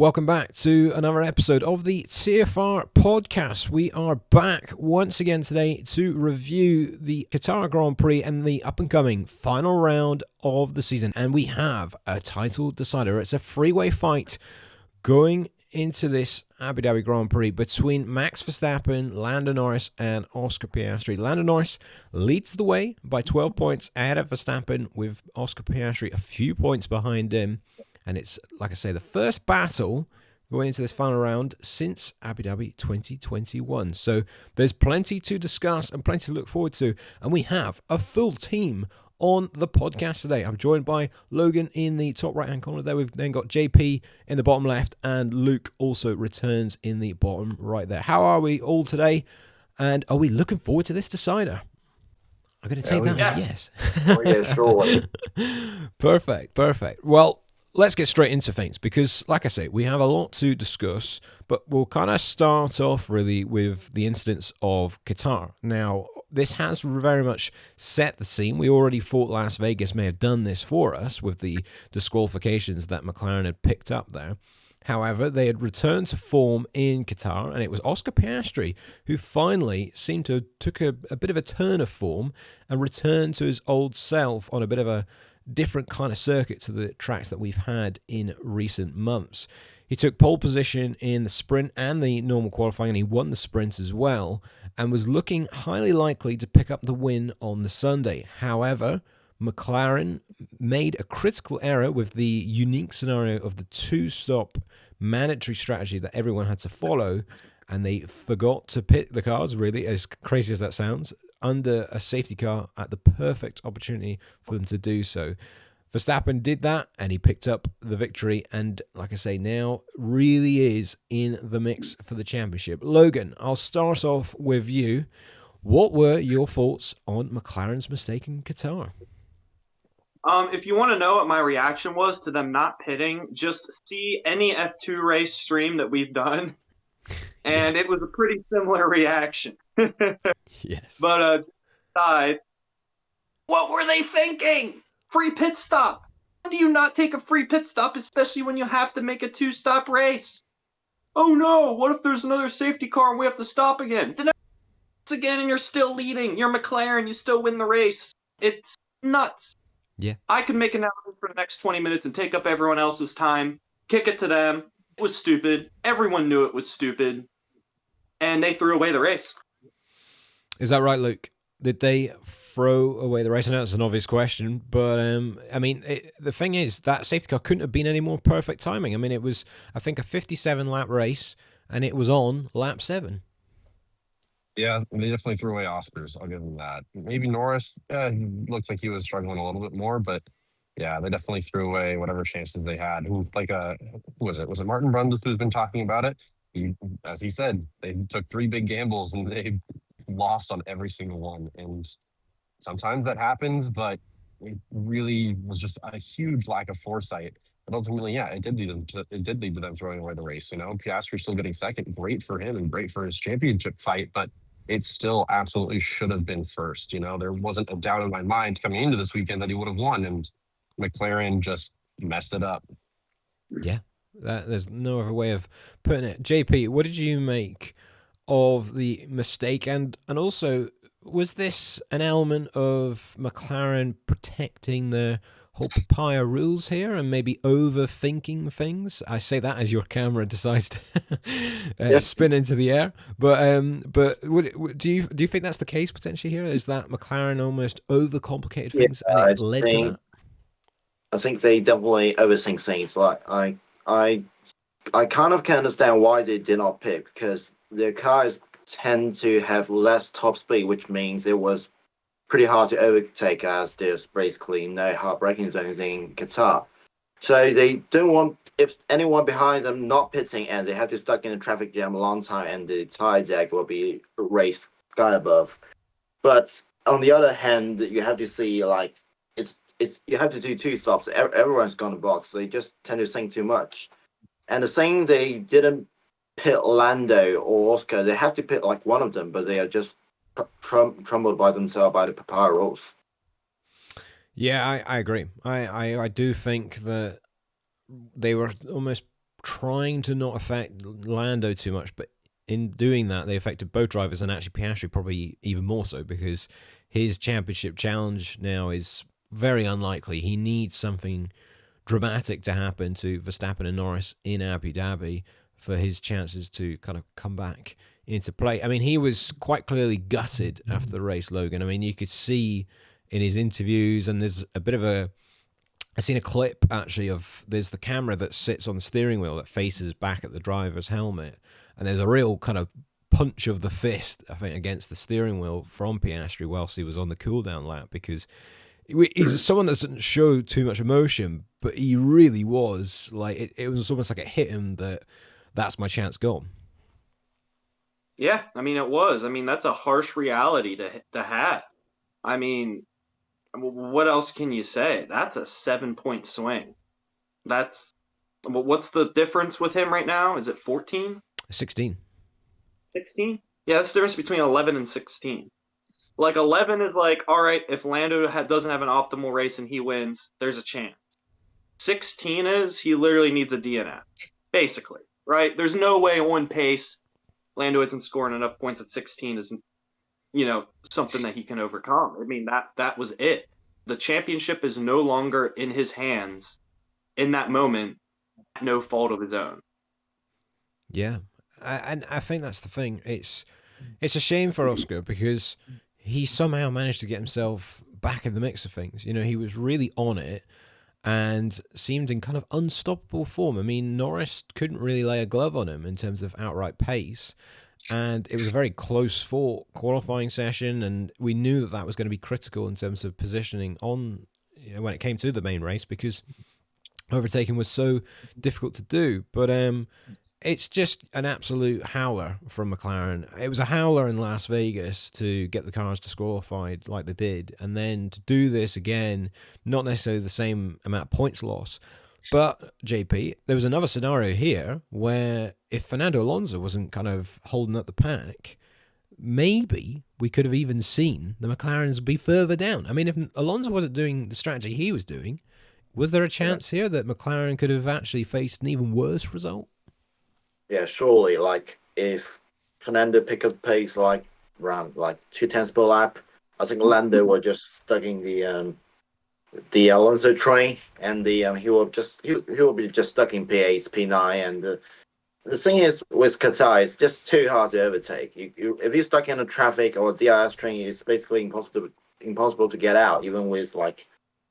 Welcome back to another episode of the TFR podcast. We are back once again today to review the Qatar Grand Prix and the up-and-coming final round of the season. And we have a title decider. It's a freeway fight going into this Abu Dhabi Grand Prix between Max Verstappen, Lando Norris, and Oscar Piastri. Lando Norris leads the way by 12 points ahead of Verstappen, with Oscar Piastri a few points behind him. And it's, like I say, the first battle going into this final round since Abu Dhabi 2021. So there's plenty to discuss and plenty to look forward to. And we have a full team on the podcast today. I'm joined by Logan in the top right-hand corner there. We've then got JP in the bottom left, and Luke also returns in the bottom right there. How are we all today? And are we looking forward to this decider? I'm going to take that as yes. Oh, yeah, sure. Perfect. Well, let's get straight into things because, like I say, we have a lot to discuss, but we'll kind of start off really with the incidents of Qatar. Now, this has very much set the scene. We already thought Las Vegas may have done this for us with the disqualifications that McLaren had picked up there. However, they had returned to form in Qatar, and it was Oscar Piastri who finally seemed to took a bit of a turn of form and returned to his old self on a bit of a different kind of circuit to the tracks that we've had in recent months. He took pole position in the sprint and the normal qualifying, and he won the sprint as well, and was looking highly likely to pick up the win on the Sunday. However, McLaren made a critical error with the unique scenario of the two-stop mandatory strategy that everyone had to follow, and they forgot to pit the cars, really, as crazy as that sounds, under a safety car at the perfect opportunity for them to do so. Verstappen did that, and he picked up the victory, and like I say, now really is in the mix for the championship. Logan, I'll start off with you. What were your thoughts on McLaren's mistake in Qatar? If you want to know what my reaction was to them not pitting, just see any F2 race stream that we've done, and it was a pretty similar reaction. Yes. But what were they thinking? Free pit stop. How do you not take a free pit stop, especially when you have to make a two-stop race? Oh no, what if there's another safety car and we have to stop again? Then again and you're still leading. You're McLaren, you still win the race. It's nuts. Yeah. I could make an announcement for the next 20 minutes and take up everyone else's time, kick it to them. It was stupid. Everyone knew it was stupid. And they threw away the race. Is that right, Luke? Did they throw away the race? I know it's an obvious question, but I mean, the thing is that safety car couldn't have been any more perfect timing. I mean, it was, I think, a 57-lap race, and it was on lap 7. Yeah, they definitely threw away Oscars. I'll give them that. Maybe Norris, he looks like he was struggling a little bit more, but yeah, they definitely threw away whatever chances they had. Who was it? Was it Martin Brundle who's been talking about it? As he said, they took 3 big gambles and they lost on every single one. And sometimes that happens, but it really was just a huge lack of foresight. But ultimately, yeah, it did lead to them throwing away the race. You know, Piastri still getting second, great for him and great for his championship fight, but it still absolutely should have been first. You know, there wasn't a doubt in my mind coming into this weekend that he would have won, and McLaren just messed it up. Yeah, there's no other way of putting it. JP, what did you make of the mistake? And also, was this an element of McLaren protecting the whole papaya rules here and maybe overthinking things? I say that as your camera decides to spin into the air. But do you think that's the case potentially here? Is that McLaren almost overcomplicated things and it led to that? I think they definitely overthink things. Like I kind of can understand why they did not pick, because their cars tend to have less top speed, which means it was pretty hard to overtake, as there's basically no hard braking zones in Qatar. So they don't want, if anyone behind them not pitting, and they have to stuck in a traffic jam a long time, and the tire deck will be raised sky above. But on the other hand, you have to see, like, it's you have to do 2 stops. Everyone's gonna box. They just tend to think too much. And the thing, they didn't pit Lando or Oscar. They have to pit like one of them, but they are just trumbled by themselves by the papaya rules. Yeah, I agree. I do think that they were almost trying to not affect Lando too much, but in doing that, they affected both drivers, and actually Piastri probably even more so, because his championship challenge now is very unlikely. He needs something dramatic to happen to Verstappen and Norris in Abu Dhabi for his chances to kind of come back into play. I mean, he was quite clearly gutted after the race, Logan. I mean, you could see in his interviews, and there's a bit of I seen a clip actually of, there's the camera that sits on the steering wheel that faces back at the driver's helmet, and there's a real kind of punch of the fist, I think, against the steering wheel from Piastri whilst he was on the cool down lap, because he's someone that doesn't show too much emotion, but he really was like, it was almost like it hit him that that's my chance gone. Yeah, I mean, it was. I mean, that's a harsh reality to have. I mean, what else can you say? That's a 7-point swing. What's the difference with him right now? Is it 14? 16. 16? Yeah, that's the difference between 11 and 16. Like, 11 is like, all right, if Lando doesn't have an optimal race and he wins, there's a chance. 16 is he literally needs a DNF, basically, right? There's no way on pace Lando isn't scoring enough points at 16 isn't, something that he can overcome. I mean, that was it. The championship is no longer in his hands in that moment, no fault of his own. Yeah, and I think that's the thing. It's a shame for Oscar, because he somehow managed to get himself back in the mix of things. He was really on it and seemed in kind of unstoppable form. I mean, Norris couldn't really lay a glove on him in terms of outright pace, and it was a very close fought qualifying session, and we knew that was going to be critical in terms of positioning on, when it came to the main race, because overtaking was so difficult to do. But it's just an absolute howler from McLaren. It was a howler in Las Vegas to get the cars disqualified like they did, and then to do this again, not necessarily the same amount of points loss. But, JP, there was another scenario here where if Fernando Alonso wasn't kind of holding up the pack, maybe we could have even seen the McLarens be further down. I mean, if Alonso wasn't doing the strategy he was doing, was there a chance here that McLaren could have actually faced an even worse result? Yeah, surely. Like, if Fernando picked up pace around 2/10 per lap, I think Lando were just stuck in the Alonso train, and he will be just stuck in P8, P9, and the thing is with Qatar, it's just too hard to overtake. If you're stuck in a traffic or DRS train, it's basically impossible to get out. Even with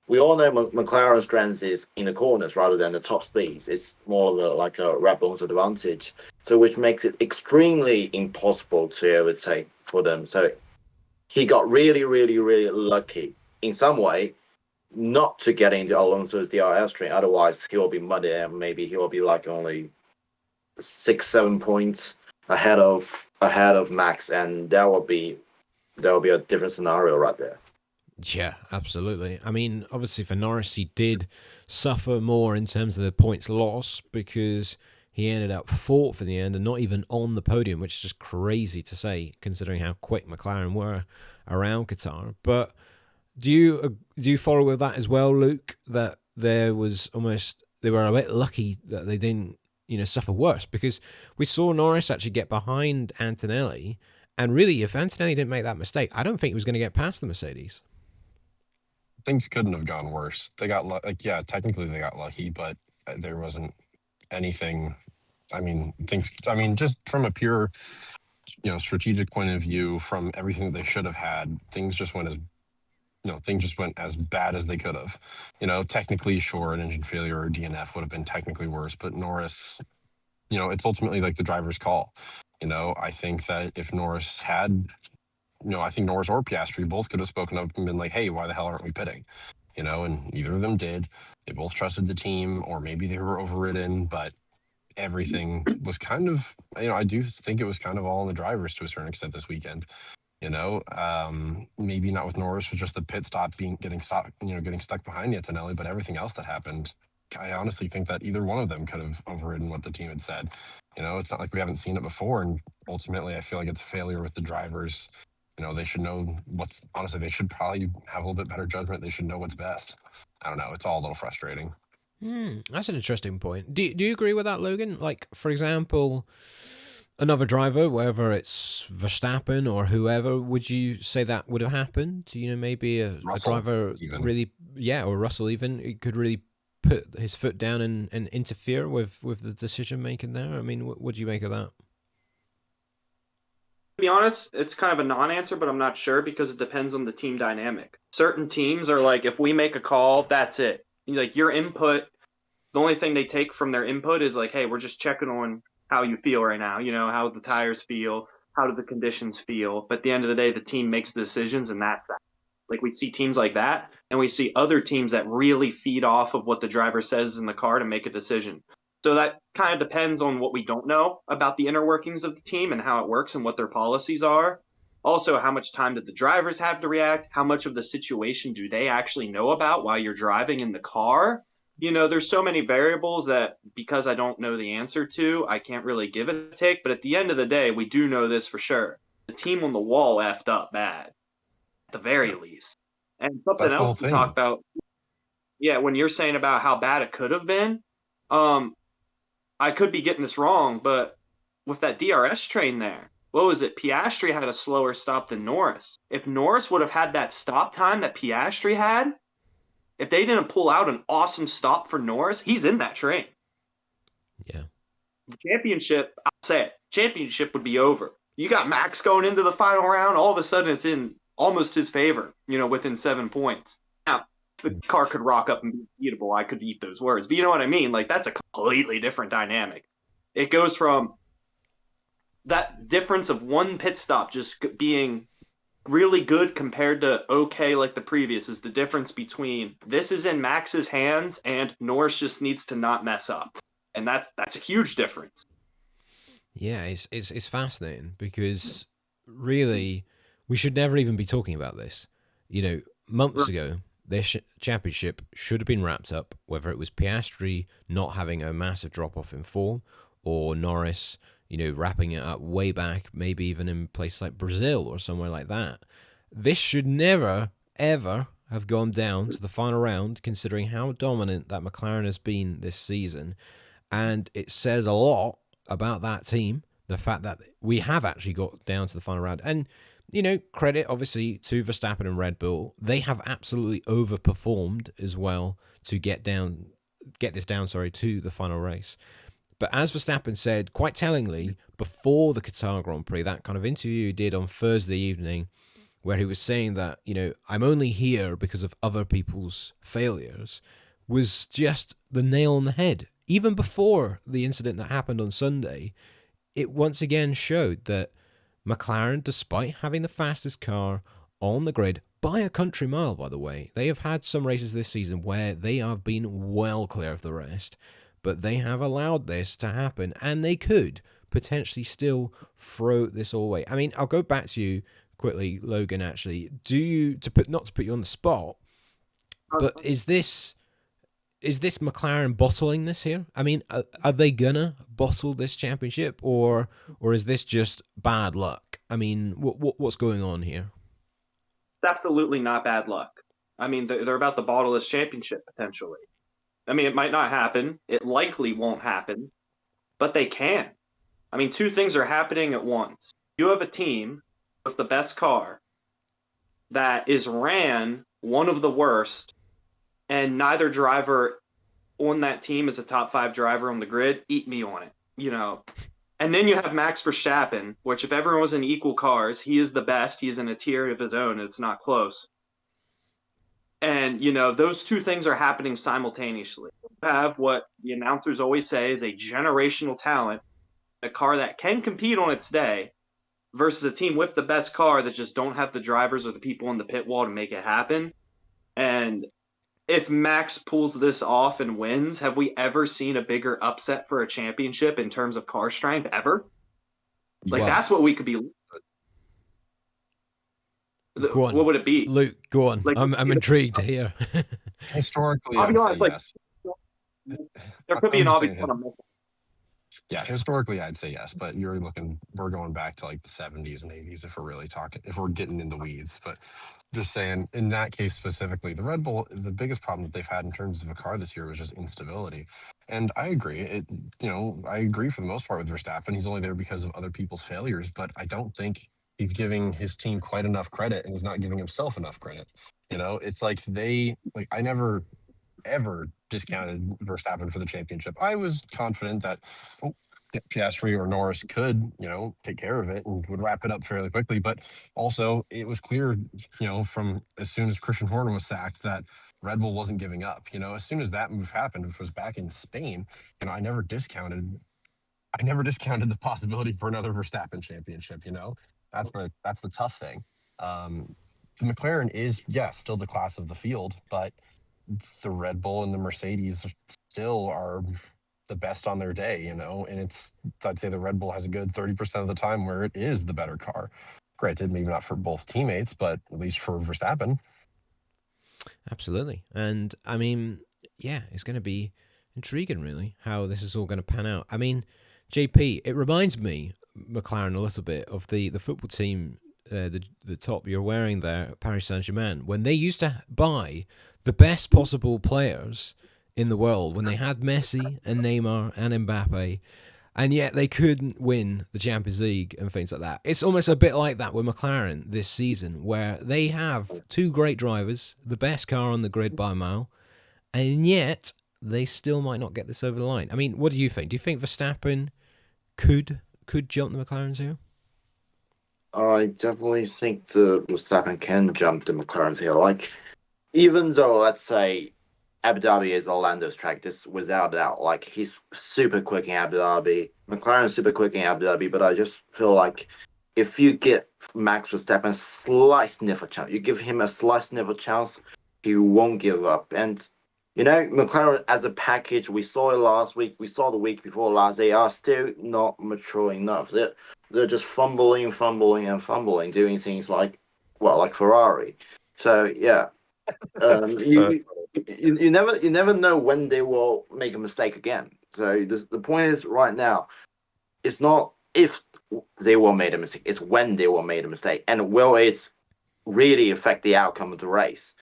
we all know McLaren's strength is in the corners rather than the top speeds. It's more of a Red Bull's advantage, so which makes it extremely impossible to overtake for them. So he got really, really, really lucky in some way not to get into Alonso's DRS train. Otherwise, he will be muddy, and maybe he will be only 6-7 points ahead of Max, and that will be a different scenario right there. Yeah, absolutely. I mean, obviously for Norris, he did suffer more in terms of the points loss, because he ended up fourth for the end and not even on the podium, which is just crazy to say considering how quick McLaren were around Qatar. But do you follow with that as well, Luke, that they were a bit lucky that they didn't suffer worse? Because we saw Norris actually get behind Antonelli, and really, if Antonelli didn't make that mistake, I don't think he was going to get past the Mercedes. Things couldn't have gone worse. They got technically they got lucky, but there wasn't anything. I mean, just from a pure, strategic point of view, from everything that they should have had, things just went as bad as they could have. Technically, sure, an engine failure or DNF would have been technically worse, but Norris, it's ultimately the driver's call. I think that if Norris had, I think Norris or Piastri both could have spoken up and been like, hey, why the hell aren't we pitting? And neither of them did. They both trusted the team, or maybe they were overridden, but everything was kind of, I do think it was kind of all on the drivers to a certain extent this weekend. Maybe not with Norris, with just the pit stop getting stuck behind Antonelli, but everything else that happened, I honestly think that either one of them could have overridden what the team had said. It's not like we haven't seen it before, and ultimately I feel like it's a failure with the drivers. They should know they should probably have a little bit better judgment. They should know what's best. I don't know. It's all a little frustrating. That's an interesting point. Do you agree with that, Logan? Like, for example, another driver, whether it's Verstappen or whoever, would you say that would have happened? You know, maybe a Russell, driver even. really, or Russell even, it could really put his foot down and interfere with the decision making there? I mean, what do you make of that? To be honest, it's kind of a non-answer, but I'm not sure because it depends on the team dynamic. Certain teams are like, if we make a call, that's it. Like your input, the only thing they take from their input is like, hey, we're just checking on how you feel right now. You know, how the tires feel, how do the conditions feel. But at the end of the day, the team makes decisions, and that's that. Like we see teams like that, and we see other teams that really feed off of what the driver says in the car to make a decision. So that kind of depends on what we don't know about the inner workings of the team and how it works and what their policies are. Also, how much time did the drivers have to react? How much of the situation do they actually know about while you're driving in the car? You know, there's so many variables that because I don't know the answer to, I can't really give it a take. But at the end of the day, we do know this for sure. The team on the wall effed up bad, at the very least. And something That's the whole else to talk thing. about, yeah, when you're saying about how bad it could have been, I could be getting this wrong, but with that DRS train there, what was it? Piastri had a slower stop than Norris. If Norris would have had that stop time that Piastri had, if they didn't pull out an awesome stop for Norris, he's in that train. Yeah. The championship, I'll say it, championship would be over. You got Max going into the final round, all of a sudden it's in almost his favor, you know, within 7 points. Now, the car could rock up and be beatable. I could eat those words, but you know what I mean? Like, that's a completely different dynamic. It goes from that difference of one pit stop just being really good compared to okay like the previous is the difference between this is in Max's hands and Norris just needs to not mess up. And that's a huge difference. Yeah, it's fascinating because really we should never even be talking about this. You know, months ago, their championship should have been wrapped up, whether it was Piastri not having a massive drop off in form or Norris, you know, wrapping it up way back, maybe even in places like Brazil or somewhere like that. This should never, ever have gone down to the final round, considering how dominant that McLaren has been this season. And it says a lot about that team, the fact that we have actually got down to the final round. And, you know, credit obviously to Verstappen and Red Bull. They have absolutely overperformed as well to get this down to the final race. But as Verstappen said, quite tellingly, before the Qatar Grand Prix, that kind of interview he did on Thursday evening, where he was saying that, you know, I'm only here because of other people's failures, was just the nail on the head. Even before the incident that happened on Sunday, it once again showed that McLaren, despite having the fastest car on the grid, by a country mile, by the way, they have had some races this season where they have been well clear of the rest, but they have allowed this to happen, and they could potentially still throw this all away. I mean, I'll go back to you quickly, Logan, actually. Not to put you on the spot, but is this McLaren bottling this here? I mean, are they gonna bottle this championship, or is this just bad luck? I mean, what's going on here? It's absolutely not bad luck. I mean, they're about to bottle this championship potentially. I mean, it might not happen. It likely won't happen, but they can. I mean, two things are happening at once. You have a team with the best car that is ran one of the worst, and neither driver on that team is a top 5 driver on the grid. Eat me on it, you know. And then you have Max Verstappen, which if everyone was in equal cars, he is the best. He is in a tier of his own. It's not close. And, you know, those two things are happening simultaneously. You have what the announcers always say is a generational talent, a car that can compete on its day, versus a team with the best car that just don't have the drivers or the people in the pit wall to make it happen. And if Max pulls this off and wins, have we ever seen a bigger upset for a championship in terms of car strength ever? Like, that's what we could be. Go on. What would it be? Luke, go on. Like, I'm intrigued to hear. Historically, I'll be I'd say honest, like, yes. there could be I'm an just obvious saying one. Yeah, historically, I'd say yes, but we're going back to like the 70s and 80s if we're getting in the weeds. But just saying, in that case specifically, the Red Bull, the biggest problem that they've had in terms of a car this year was just instability. And I agree. I agree for the most part with Verstappen. He's only there because of other people's failures, but I don't think he's giving his team quite enough credit, and he's not giving himself enough credit. It's like I never ever discounted Verstappen for the championship. I was confident that Piastri or Norris could, take care of it and would wrap it up fairly quickly. But also, it was clear, from as soon as Christian Horner was sacked, that Red Bull wasn't giving up. As soon as that move happened, which was back in Spain, I never discounted the possibility for another Verstappen championship. That's the tough thing. The McLaren is, still the class of the field, but the Red Bull and the Mercedes still are the best on their day, and I'd say the Red Bull has a good 30% of the time where it is the better car. Granted, maybe not for both teammates, but at least for Verstappen. Absolutely. And I mean, yeah, it's going to be intriguing, really, how this is all going to pan out. I mean, JP, it reminds me, McLaren, a little bit of the football team, the top you're wearing there, Paris Saint-Germain, when they used to buy the best possible players in the world, when they had Messi and Neymar and Mbappe, and yet they couldn't win the Champions League and things like that. It's almost a bit like that with McLaren this season, where they have two great drivers, the best car on the grid by a mile, and yet they still might not get this over the line. I mean, what do you think? Do you think Verstappen could jump the McLarens here? I definitely think the Verstappen can jump the McLaren's here. Like, even though, let's say, Abu Dhabi is Orlando's track, this without doubt. Like, he's super quick in Abu Dhabi. McLaren's super quick in Abu Dhabi, but I just feel like if you get Max Verstappen a slight sniff of chance, you give him a slight sniff of chance, he won't give up. And, McLaren as a package, we saw it last week, we saw the week before last, they are still not mature enough. They're just fumbling, doing things like Ferrari. So, yeah. You never know when they will make a mistake again. So the point is, right now, it's not if they will make a mistake, it's when they will make a mistake, and will it really affect the outcome of the race.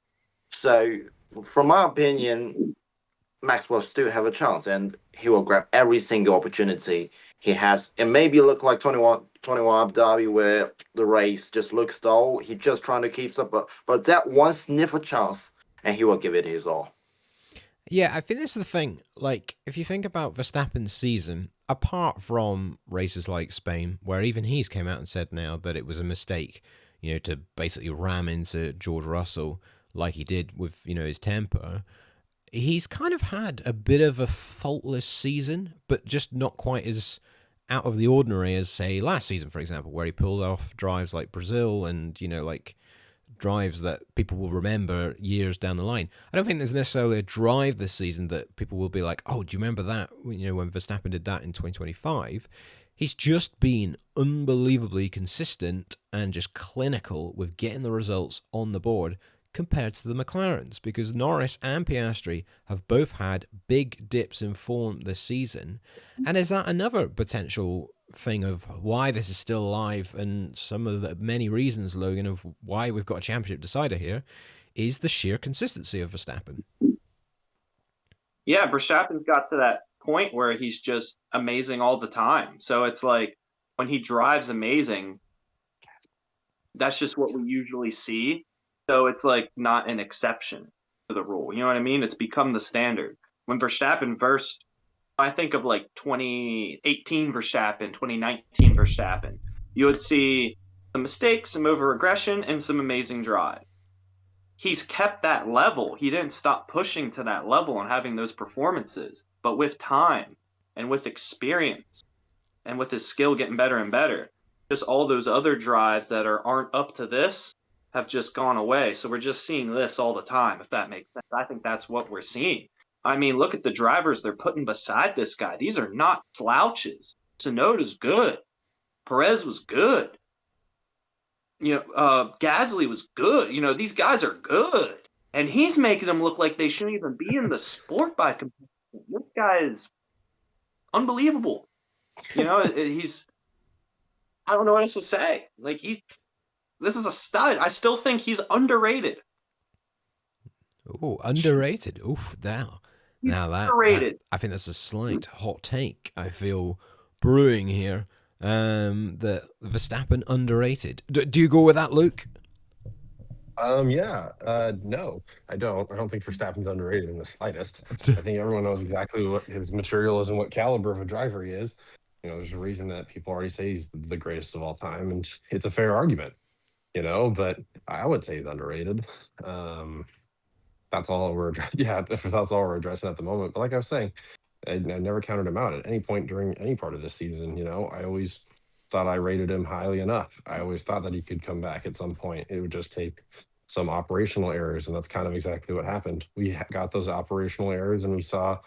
So from my opinion, Max will still have a chance, and he will grab every single opportunity he has. It maybe look like 21 Abu Dhabi, where the race just looks dull. He's just trying to keep up, but that one sniff of chance, and he will give it his all. Yeah, I think this is the thing. Like, if you think about Verstappen's season, apart from races like Spain, where even he's came out and said now that it was a mistake, to basically ram into George Russell like he did with, his temper, he's kind of had a bit of a faultless season, but just not quite as out of the ordinary as, say, last season, for example, where he pulled off drives like Brazil and, like drives that people will remember years down the line. I don't think there's necessarily a drive this season that people will be like, oh, do you remember that, when Verstappen did that in 2025? He's just been unbelievably consistent and just clinical with getting the results on the board compared to the McLarens, because Norris and Piastri have both had big dips in form this season. And is that another potential thing of why this is still alive, and some of the many reasons, Logan, of why we've got a championship decider here, is the sheer consistency of Verstappen. Yeah, Verstappen's got to that point where he's just amazing all the time. So it's like when he drives amazing, that's just what we usually see. So it's like not an exception to the rule. You know what I mean? It's become the standard. When Verstappen first, I think of like 2018 Verstappen, 2019 Verstappen, you would see some mistakes, some over aggression, and some amazing drive. He's kept that level. He didn't stop pushing to that level and having those performances. But with time and with experience and with his skill getting better and better, just all those other drives that aren't up to this have just gone away. So we're just seeing this all the time, if that makes sense. I think that's what we're seeing. I mean, look at the drivers they're putting beside this guy. These are not slouches. Tsunoda's good. Perez was good. Gasly was good. These guys are good. And he's making them look like they shouldn't even be in the sport by comparison. This guy is unbelievable. You know, he's. I don't know what else to say. Like this is a stud. I still think he's underrated. Oh, underrated. Oof, now. He's Now that underrated. I think that's a slight hot take I feel brewing here. The Verstappen underrated. Do you go with that, Luke? Yeah. No, I don't. I don't think Verstappen's underrated in the slightest. I think everyone knows exactly what his material is and what caliber of a driver he is. There's a reason that people already say he's the greatest of all time, and it's a fair argument. But I would say he's underrated. That's all we're yeah, if that's all we're addressing at the moment. But like I was saying, I never counted him out at any point during any part of this season. I always thought I rated him highly enough. I always thought that he could come back at some point. It would just take some operational errors, and that's kind of exactly what happened. We got those operational errors, and we saw,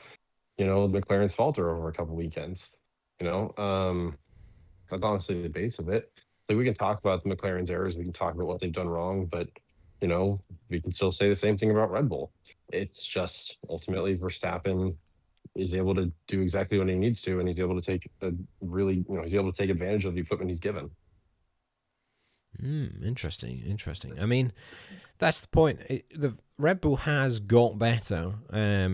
McLaren's falter over a couple weekends. That's honestly the base of it. Like we can talk about the McLaren's errors, we can talk about what they've done wrong, but we can still say the same thing about Red Bull. It's just ultimately Verstappen is able to do exactly what he needs to, and he's able to take he's able to take advantage of the equipment he's given. Interesting. I mean, that's the point. The Red Bull has got better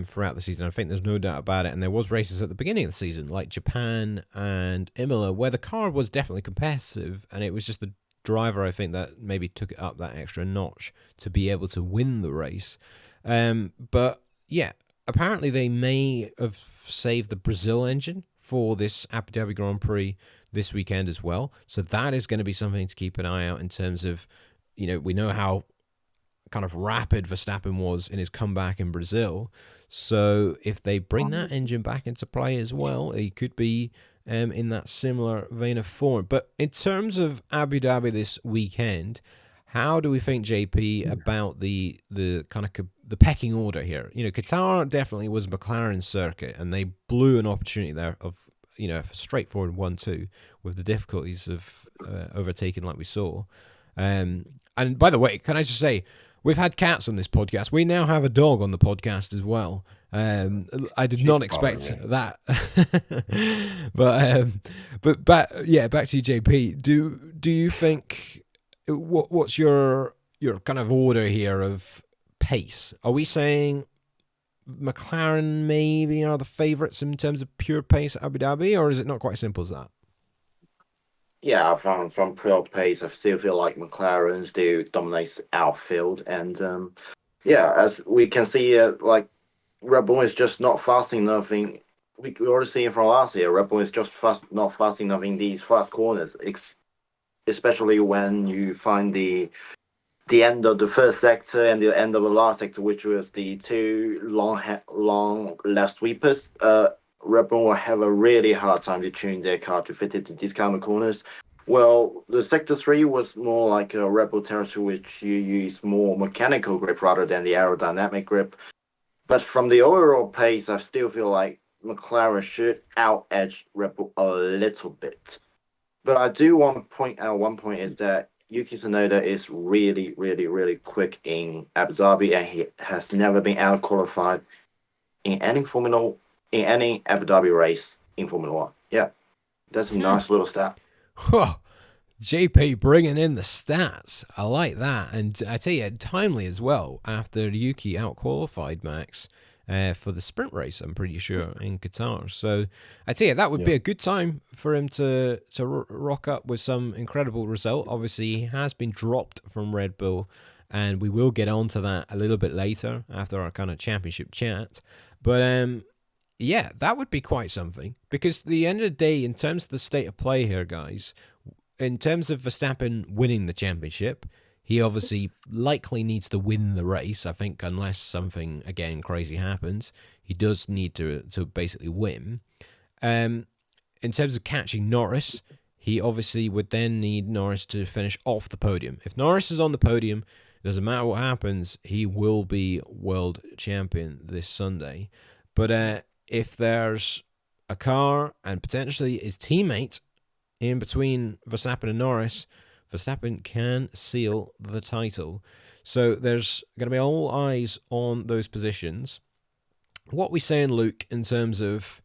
throughout the season. I think there's no doubt about it. And there was races at the beginning of the season, like Japan and Imola, where the car was definitely competitive, and it was just the driver, I think, that maybe took it up that extra notch to be able to win the race. But yeah, apparently they may have saved the Brazil engine for this Abu Dhabi Grand Prix this weekend as well. So that is going to be something to keep an eye out in terms of, we know how kind of rapid Verstappen was in his comeback in Brazil. So if they bring that engine back into play as well, he could be in that similar vein of form. But in terms of Abu Dhabi this weekend, how do we think, JP, about the kind of the pecking order here? Qatar definitely was McLaren's circuit, and they blew an opportunity there of a straightforward 1-2 with the difficulties of overtaking like we saw. And by the way, can I just say, we've had cats on this podcast. We now have a dog on the podcast as well. I did not expect that. But back to you, JP. Do you think what's your kind of order here of pace? Are we saying McLaren maybe are the favourites in terms of pure pace at Abu Dhabi, or is it not quite as simple as that? Yeah, from pure pace, I still feel like McLaren still dominates outfield, and as we can see, like Red Bull is just not fast enough. We already see it from last year. Red Bull is just not fast enough in these fast corners, especially when you find the end of the first sector and the end of the last sector, which was the two long left sweepers. Red Bull will have a really hard time to tune their car to fit into these kind of corners. Well, the Sector 3 was more like a Red Bull territory, which you use more mechanical grip rather than the aerodynamic grip. But from the overall pace, I still feel like McLaren should out-edge Red Bull a little bit. But I do want to point out one point is that Yuki Tsunoda is really, really, really quick in Abu Dhabi, and he has never been out-qualified in any Abu Dhabi race in Formula One. Yeah, that's a nice little stat. Whoa, JP bringing in the stats. I like that. And I tell you, timely as well, after Yuki out-qualified Max for the sprint race, I'm pretty sure, in Qatar. So I tell you, that would be a good time for him to rock up with some incredible result. Obviously, he has been dropped from Red Bull, and we will get on to that a little bit later after our kind of championship chat. But that would be quite something, because at the end of the day, in terms of the state of play here, guys, in terms of Verstappen winning the championship, he obviously likely needs to win the race. I think unless something, again, crazy happens, he does need to basically win. In terms of catching Norris, he obviously would then need Norris to finish off the podium. If Norris is on the podium, it doesn't matter what happens, he will be world champion this Sunday. But if there's a car and potentially his teammate in between Verstappen and Norris, Verstappen can seal the title. So there's going to be all eyes on those positions. What we saying, Luke, in terms of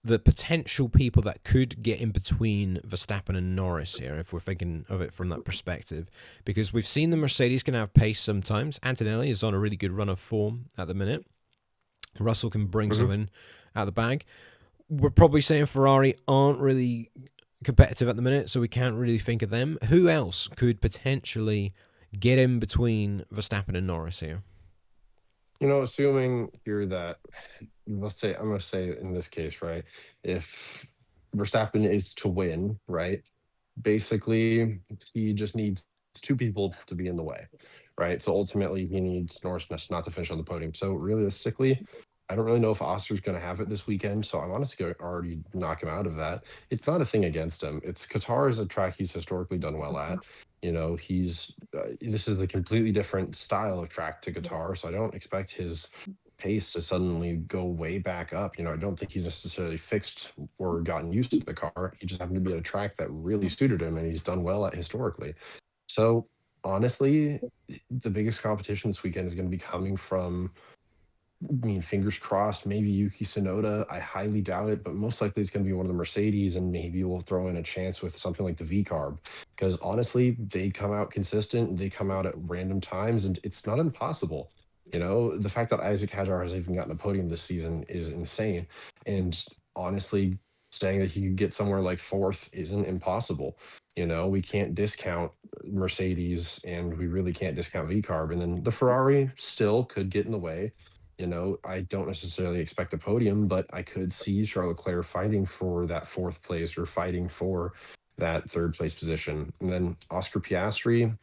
the potential people that could get in between Verstappen and Norris here, if we're thinking of it from that perspective, because we've seen the Mercedes can have pace sometimes. Antonelli is on a really good run of form at the minute. Russell can bring something out of the bag. We're probably saying Ferrari aren't really competitive at the minute, so we can't really think of them. Who else could potentially get in between Verstappen and Norris here? Assuming here that I'm going to say in this case, right, if Verstappen is to win, right, basically he just needs two people to be in the way, right? So ultimately he needs Norris not to finish on the podium. So realistically, I don't really know if Oscar's going to have it this weekend. So I'm honestly going to already knock him out of that. It's not a thing against him. It's Qatar is a track he's historically done well at. This is a completely different style of track to Qatar. So I don't expect his pace to suddenly go way back up. I don't think he's necessarily fixed or gotten used to the car. He just happened to be at a track that really suited him and he's done well at historically. So honestly, the biggest competition this weekend is going to be coming from, fingers crossed, maybe Yuki Tsunoda. I highly doubt it, but most likely it's going to be one of the Mercedes, and maybe we'll throw in a chance with something like the V-Carb. Because honestly, they come out consistent, they come out at random times, and it's not impossible. The fact that Isaac Hadjar has even gotten a podium this season is insane. And honestly, saying that he could get somewhere like fourth isn't impossible. We can't discount Mercedes, and we really can't discount V-Carb. And then the Ferrari still could get in the way. I don't necessarily expect a podium, but I could see Charles Leclerc fighting for that fourth place or fighting for that third place position. And then Oscar Piastri,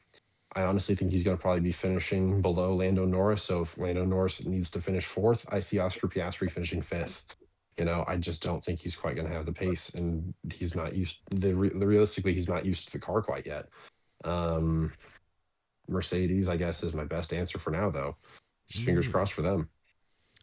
I honestly think he's going to probably be finishing below Lando Norris. So if Lando Norris needs to finish fourth, I see Oscar Piastri finishing fifth. I just don't think he's quite going to have the pace, and he's not used. Realistically, he's not used to the car quite yet. Mercedes, I guess, is my best answer for now, though. Just fingers crossed for them.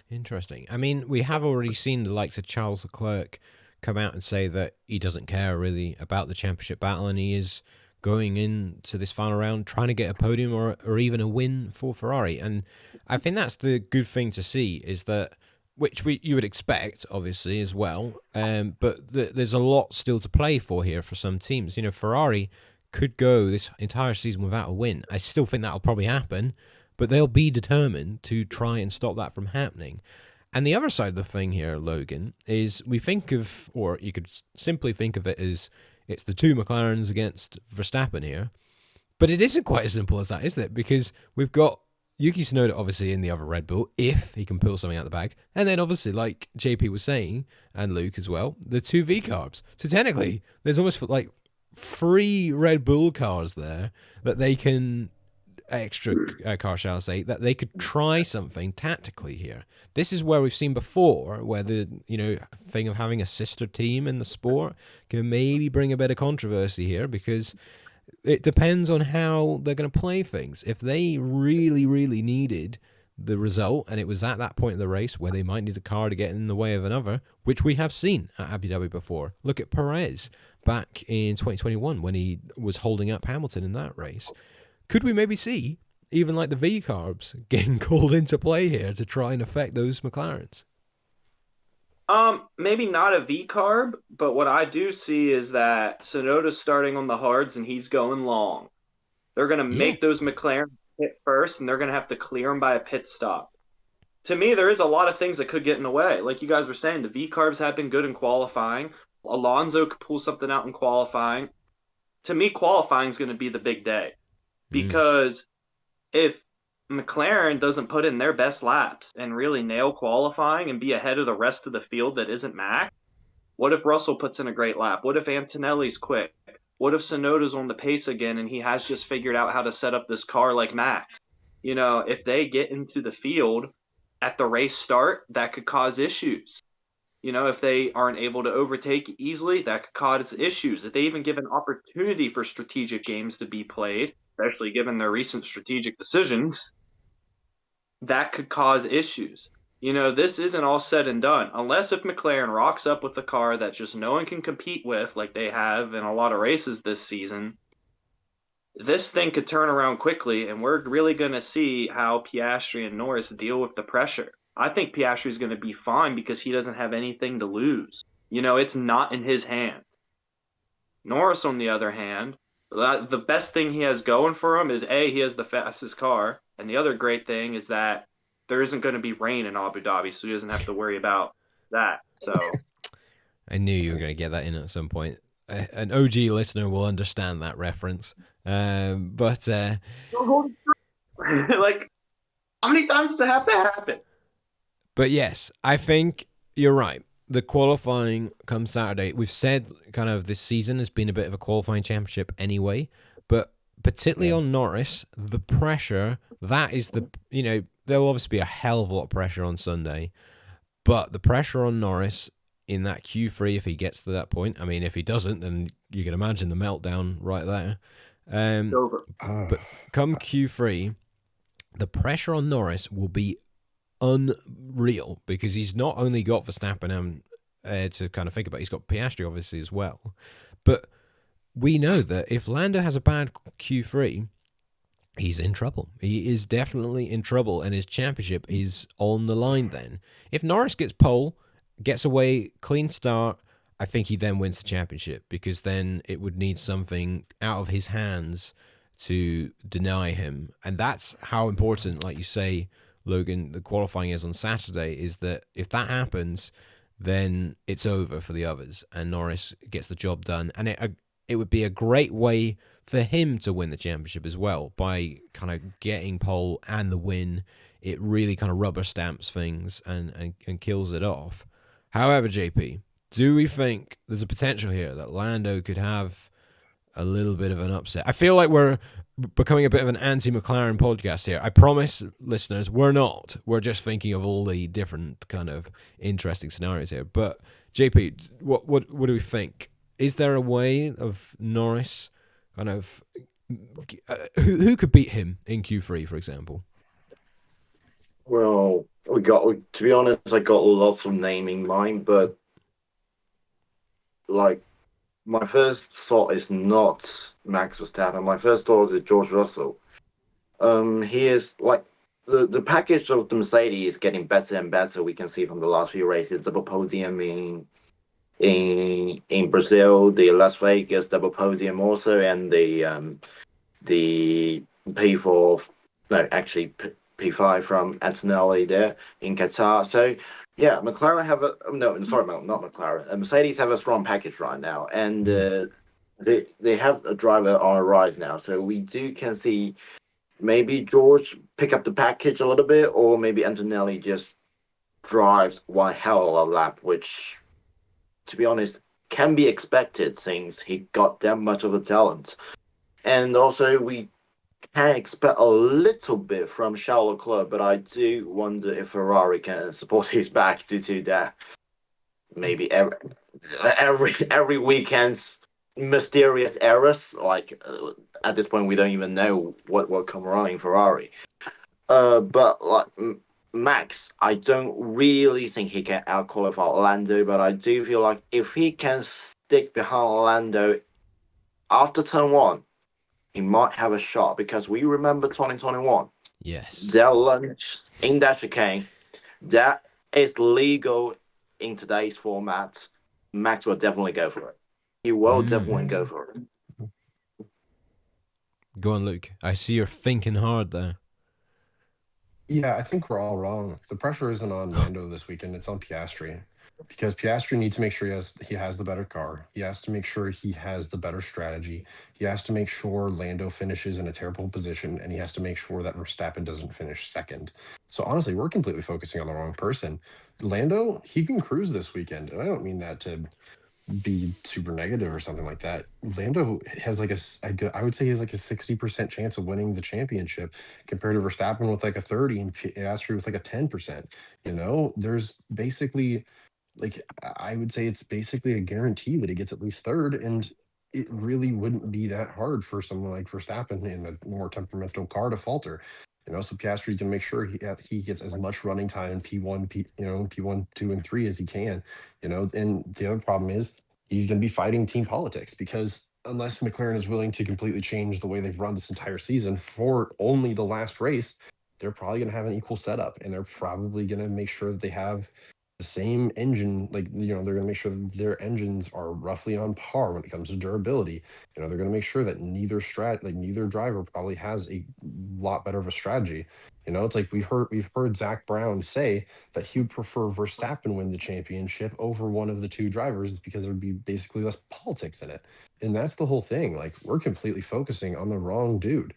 Interesting. I mean, we have already seen the likes of Charles Leclerc come out and say that he doesn't care really about the championship battle, and he is going into this final round trying to get a podium or even a win for Ferrari. And I think that's the good thing to see, is that, which you would expect, obviously, as well. But there's a lot still to play for here for some teams. Ferrari could go this entire season without a win. I still think that'll probably happen, but they'll be determined to try and stop that from happening. And the other side of the thing here, Logan, is we think of, or you could simply think of it as, it's the two McLarens against Verstappen here. But it isn't quite as simple as that, is it? Because we've got Yuki Tsunoda obviously in the other Red Bull, if he can pull something out of the bag. And then obviously, like JP was saying, and Luke as well, the two V-Carbs. So technically, there's almost like 3 Red Bull cars there that they can... extra car, shall I say, that they could try something tactically here. This is where we've seen before, where the thing of having a sister team in the sport can maybe bring a bit of controversy here, because it depends on how they're going to play things. If they really, really needed the result, and it was at that point of the race where they might need a car to get in the way of another, which we have seen at Abu Dhabi before. Look at Perez back in 2021 when he was holding up Hamilton in that race. Could we maybe see even like the V-Carbs getting called into play here to try and affect those McLarens? Maybe not a V-Carb, but what I do see is that Tsunoda's starting on the hards and he's going long. They're going to make those McLarens hit first, and they're going to have to clear them by a pit stop. To me, there is a lot of things that could get in the way. Like you guys were saying, the V-Carbs have been good in qualifying. Alonso could pull something out in qualifying. To me, qualifying is going to be the big day. Because if McLaren doesn't put in their best laps and really nail qualifying and be ahead of the rest of the field that isn't Max, what if Russell puts in a great lap? What if Antonelli's quick? What if Tsunoda's on the pace again and he has just figured out how to set up this car like Max? If they get into the field at the race start, that could cause issues. If they aren't able to overtake easily, that could cause issues. If they even give an opportunity for strategic games to be played, especially given their recent strategic decisions, that could cause issues. This isn't all said and done. Unless if McLaren rocks up with a car that just no one can compete with, like they have in a lot of races this season, this thing could turn around quickly, and we're really going to see how Piastri and Norris deal with the pressure. I think Piastri is going to be fine because he doesn't have anything to lose. it's not in his hands. Norris, on the other hand, the best thing he has going for him is he has the fastest car, and the other great thing is that there isn't going to be rain in Abu Dhabi, so he doesn't have to worry about that. So I knew you were going to get that in at some point. An OG listener will understand that reference. But like, how many times does it have to happen? But yes, I think you're right. The qualifying comes Saturday. We've said kind of this season has been a bit of a qualifying championship anyway, but particularly on Norris, the pressure, that is there'll obviously be a hell of a lot of pressure on Sunday, but the pressure on Norris in that Q3, if he gets to that point, I mean, if he doesn't, then you can imagine the meltdown right there. Over. But come Q3, the pressure on Norris will be unreal because he's not only got Verstappen to kind of think about, he's got Piastri obviously as well. But we know that if Lando has a bad Q3, he's in trouble. He is definitely in trouble, and his championship is on the line then. If Norris gets pole, gets away, clean start, I think he then wins the championship because then it would need something out of his hands to deny him. And that's how important, like you say, Logan, the qualifying is on Saturday, is that if that happens, then it's over for the others and Norris gets the job done. And it would be a great way for him to win the championship as well by kind of getting pole and the win. It really kind of rubber stamps things and kills it off. However, JP, do we think there's a potential here that Lando could have a little bit of an upset? I feel like we're becoming a bit of an anti-McLaren podcast here. I promise, listeners, we're not. We're just thinking of all the different kind of interesting scenarios here. But JP, what do we think? Is there a way of Norris kind of who could beat him in Q3, for example? Well, to be honest, I got lots of naming in mind, but like my first thought is not Max Verstappen. My first thought is George Russell. He is like the package of the Mercedes is getting better and better. We can see from the last few races, double podium in Brazil, the Las Vegas double podium also, and the P4, no, actually P5 from Antonelli there in Qatar. So yeah, McLaren have not McLaren. Mercedes have a strong package right now, and they have a driver on a rise now. So we can see maybe George pick up the package a little bit, or maybe Antonelli just drives one hell of a lap, which, to be honest, can be expected since he got that much of a talent. And also, we can expect a little bit from Charles Leclerc, but I do wonder if Ferrari can support his back due to that. Maybe every weekend's mysterious errors. Like at this point, we don't even know what will come wrong in Ferrari. But like Max, I don't really think he can out-qualify Lando, but I do feel like if he can stick behind Lando after turn one, he might have a shot, because we remember 2021. Yes. That lunge in that chicane, that is legal in today's format. Max will definitely go for it. He will definitely go for it. Go on, Luke. I see you're thinking hard there. Yeah, I think we're all wrong. The pressure isn't on Lando this weekend; it's on Piastri, because Piastri needs to make sure he has the better car. He has to make sure he has the better strategy. He has to make sure Lando finishes in a terrible position, and he has to make sure that Verstappen doesn't finish second. So honestly, we're completely focusing on the wrong person. Lando, he can cruise this weekend, and I don't mean that to be super negative or something like that. Lando has like I would say he has like a 60% chance of winning the championship compared to Verstappen with like a 30 and Piastri with like a 10%. There's basically, like, I would say it's basically a guarantee that he gets at least third, and it really wouldn't be that hard for someone like Verstappen in a more temperamental car to falter. So Piastri's gonna make sure he gets as much running time in P1, P1, 2, and 3 as he can. And the other problem is he's gonna be fighting team politics, because unless McLaren is willing to completely change the way they've run this entire season for only the last race, they're probably gonna have an equal setup, and they're probably gonna make sure that they have the same engine, like, they're going to make sure that their engines are roughly on par when it comes to durability. They're going to make sure that neither driver probably has a lot better of a strategy. It's like we've heard Zach Brown say that he would prefer Verstappen win the championship over one of the two drivers because there would be basically less politics in it. And that's the whole thing. Like, we're completely focusing on the wrong dude.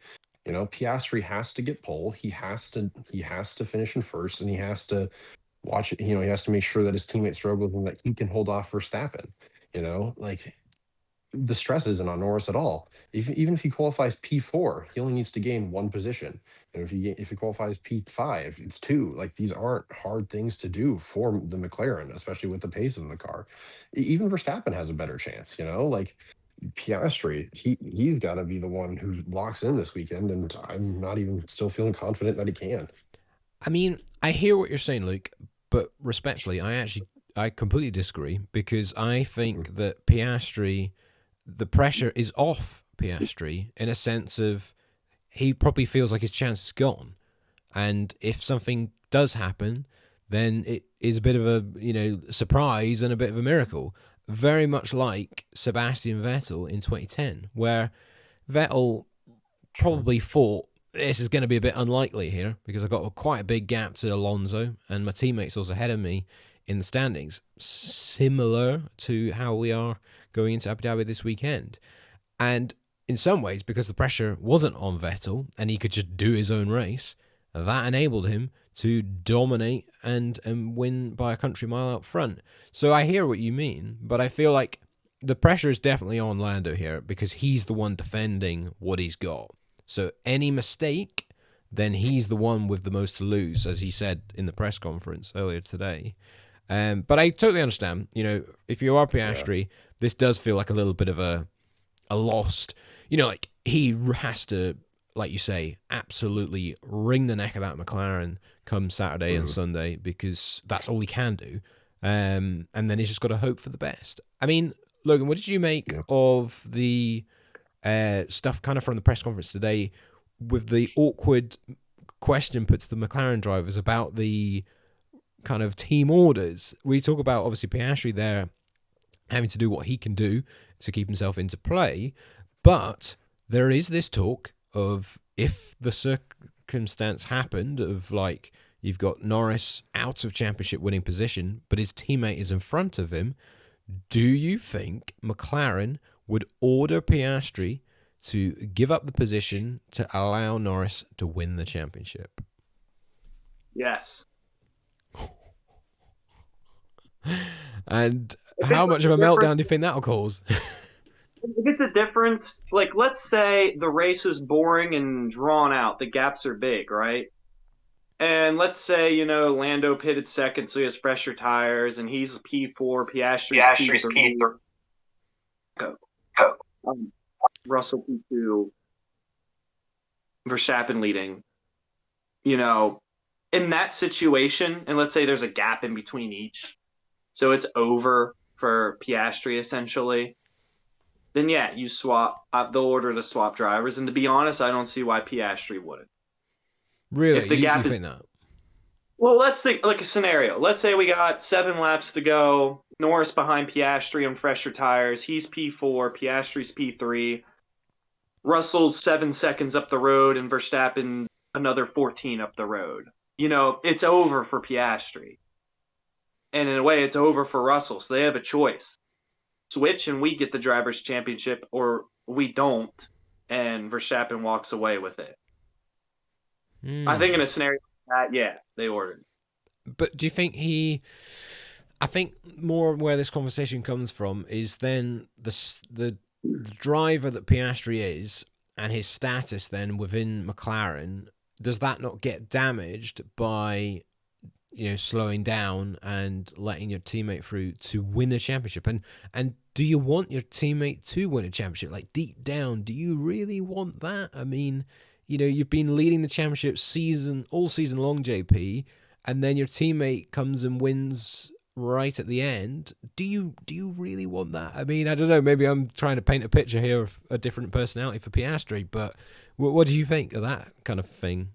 Piastri has to get pole. He has to finish in first, and he has to watch it. He has to make sure that his teammate struggles and that he can hold off Verstappen. Like, the stress isn't on Norris at all. Even if he qualifies P4, he only needs to gain one position. And if he qualifies P5, it's two. Like, these aren't hard things to do for the McLaren, especially with the pace of the car. Even Verstappen has a better chance. Like, Piastri, he's got to be the one who locks in this weekend, and I'm not even still feeling confident that he can. I mean, I hear what you're saying, Luke, but respectfully, I completely disagree, because I think that Piastri, the pressure is off Piastri in a sense of he probably feels like his chance is gone, and if something does happen, then it is a bit of a surprise and a bit of a miracle. Very much like Sebastian Vettel in 2010, where Vettel probably thought this is going to be a bit unlikely here because I've got quite a big gap to Alonso and my teammates also ahead of me in the standings, similar to how we are going into Abu Dhabi this weekend. And in some ways, because the pressure wasn't on Vettel and he could just do his own race, that enabled him to dominate and win by a country mile out front. So I hear what you mean, but I feel like the pressure is definitely on Lando here because he's the one defending what he's got. So any mistake, then he's the one with the most to lose, as he said in the press conference earlier today. But I totally understand. If you are Piastri, this does feel like a little bit of a lost. Like, he has to, like you say, absolutely wring the neck of that McLaren come Saturday and Sunday, because that's all he can do. And then he's just got to hope for the best. I mean, Logan, what did you make of the stuff kind of from the press conference today with the awkward question put to the McLaren drivers about the kind of team orders? We talk about, obviously, Piastri there having to do what he can do to keep himself into play, but there is this talk of, if the circumstance happened of, like, you've got Norris out of championship winning position, but his teammate is in front of him, do you think McLaren would order Piastri to give up the position to allow Norris to win the championship? Yes. And how much of a meltdown do you think that'll cause? If it's a difference, like, let's say the race is boring and drawn out, the gaps are big, right? And let's say, Lando pitted second, so he has fresher tires, and he's P4, Piastri's P3. Russell P2, Verstappen leading. In that situation, and let's say there's a gap in between each, so it's over for Piastri essentially, then yeah, you swap. They'll order to swap drivers, and to be honest, I don't see why Piastri wouldn't. Really? If the gap you is, think that? Well, let's think like a scenario. Let's say we got 7 laps to go. Norris behind Piastri on fresher tires. He's P4. Piastri's P3. Russell's 7 seconds up the road, and Verstappen another 14 up the road. It's over for Piastri. And in a way, it's over for Russell. So they have a choice. Switch and we get the Drivers' Championship, or we don't, and Verstappen walks away with it. I think in a scenario like that, yeah, they ordered. But do you think I think more where this conversation comes from is then the driver that Piastri is and his status then within McLaren, does that not get damaged by slowing down and letting your teammate through to win a championship? And do you want your teammate to win a championship? Like, deep down, do you really want that? I mean, you've been leading the championship all season long, JP, and then your teammate comes and wins right at the end. Do you really want that? I mean, I don't know. Maybe I'm trying to paint a picture here of a different personality for Piastri, but what do you think of that kind of thing?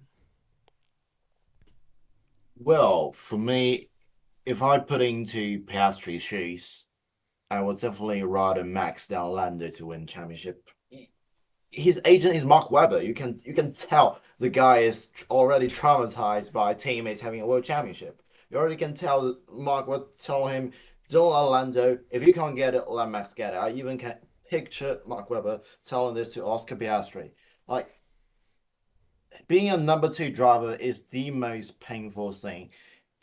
Well, for me, if I put into Piastri's shoes, I would definitely rather Max than Lando to win championship. His agent is Mark Webber. You can tell the guy is already traumatized by teammates having a world championship. You already can tell Mark would tell him, "Don't let Lando. If you can't get it, let Max get it." I even can picture Mark Webber telling this to Oscar Piastri. Like, being a number two driver is the most painful thing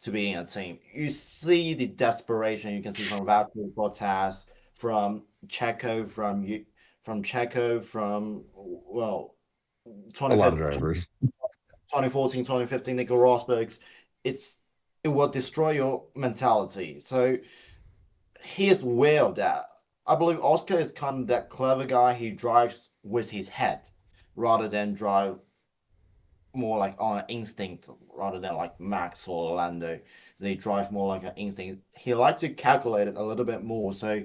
to be in a team. You see the desperation you can see from Valtteri Bottas, from Checo, from Checo, from well, A lot of 2015, drivers. 2014, 2015, Nico Rosberg's. It will destroy your mentality. So he is aware of that. I believe Oscar is kind of that clever guy. He drives with his head rather than drive more like on instinct rather than like Max or Orlando. They drive more like an instinct. He likes to calculate it a little bit more. So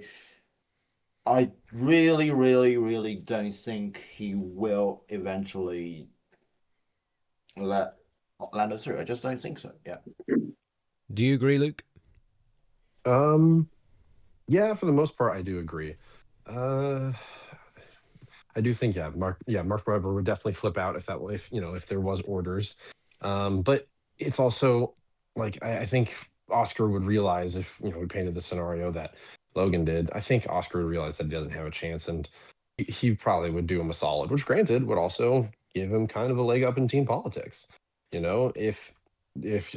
I really, really, really don't think he will eventually let Orlando through. I just don't think so. Yeah. Do you agree, Luke? Yeah, for the most part, I do agree. Uh, I do think, Mark Webber would definitely flip out if that if if there was orders. But it's also like I think Oscar would realize if we painted the scenario that Logan did. I think Oscar would realize that he doesn't have a chance, and he probably would do him a solid, which granted would also give him kind of a leg up in team politics. If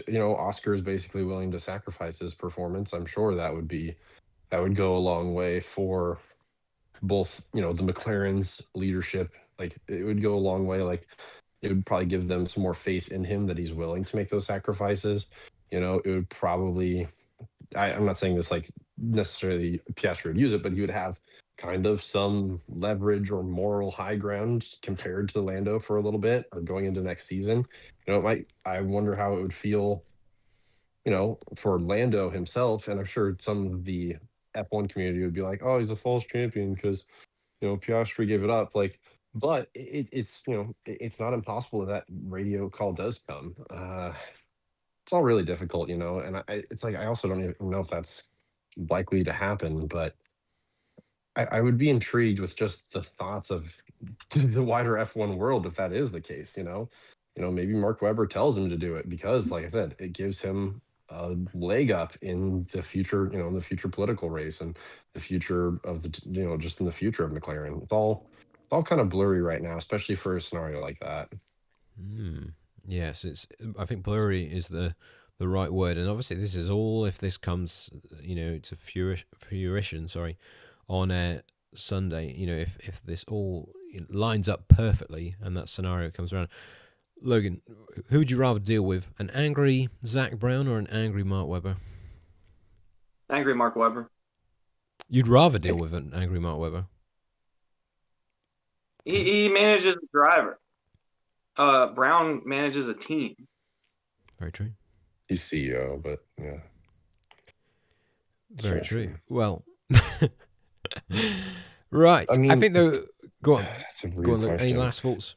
Oscar is basically willing to sacrifice his performance, I'm sure that would go a long way for both the McLaren's leadership. Like it would go a long way. Like it would probably give them some more faith in him that he's willing to make those sacrifices. It would probably I'm not saying this like necessarily Piastri would use it, but he would have kind of some leverage or moral high ground compared to Lando for a little bit or going into next season. I wonder how it would feel for Lando himself. And I'm sure some of the F1 community would be like, oh, he's a false champion because, Piastri gave it up. Like, but it's not impossible that radio call does come. It's all really difficult, and it's like, I also don't even know if that's likely to happen, but I would be intrigued with just the thoughts of the wider F1 world if that is the case. Maybe Mark Webber tells him to do it because, like I said, it gives him a leg up in the future, in the future political race and the future of just in the future of McLaren. It's all kind of blurry right now, especially for a scenario like that. Yes, I think blurry is the right word, and obviously this is all if this comes, to fruition. Sorry, on Sunday. If this all lines up perfectly and that scenario comes around. Logan, who would you rather deal with, an angry Zach Brown or an angry Mark Webber? Angry Mark Webber. You'd rather deal with an angry Mark Webber? He manages a driver. Brown manages a team. Very true. He's CEO, but yeah. Very true. Well, right. I mean, I think though. Go on. That's a Go on, Luke. Any question. last thoughts?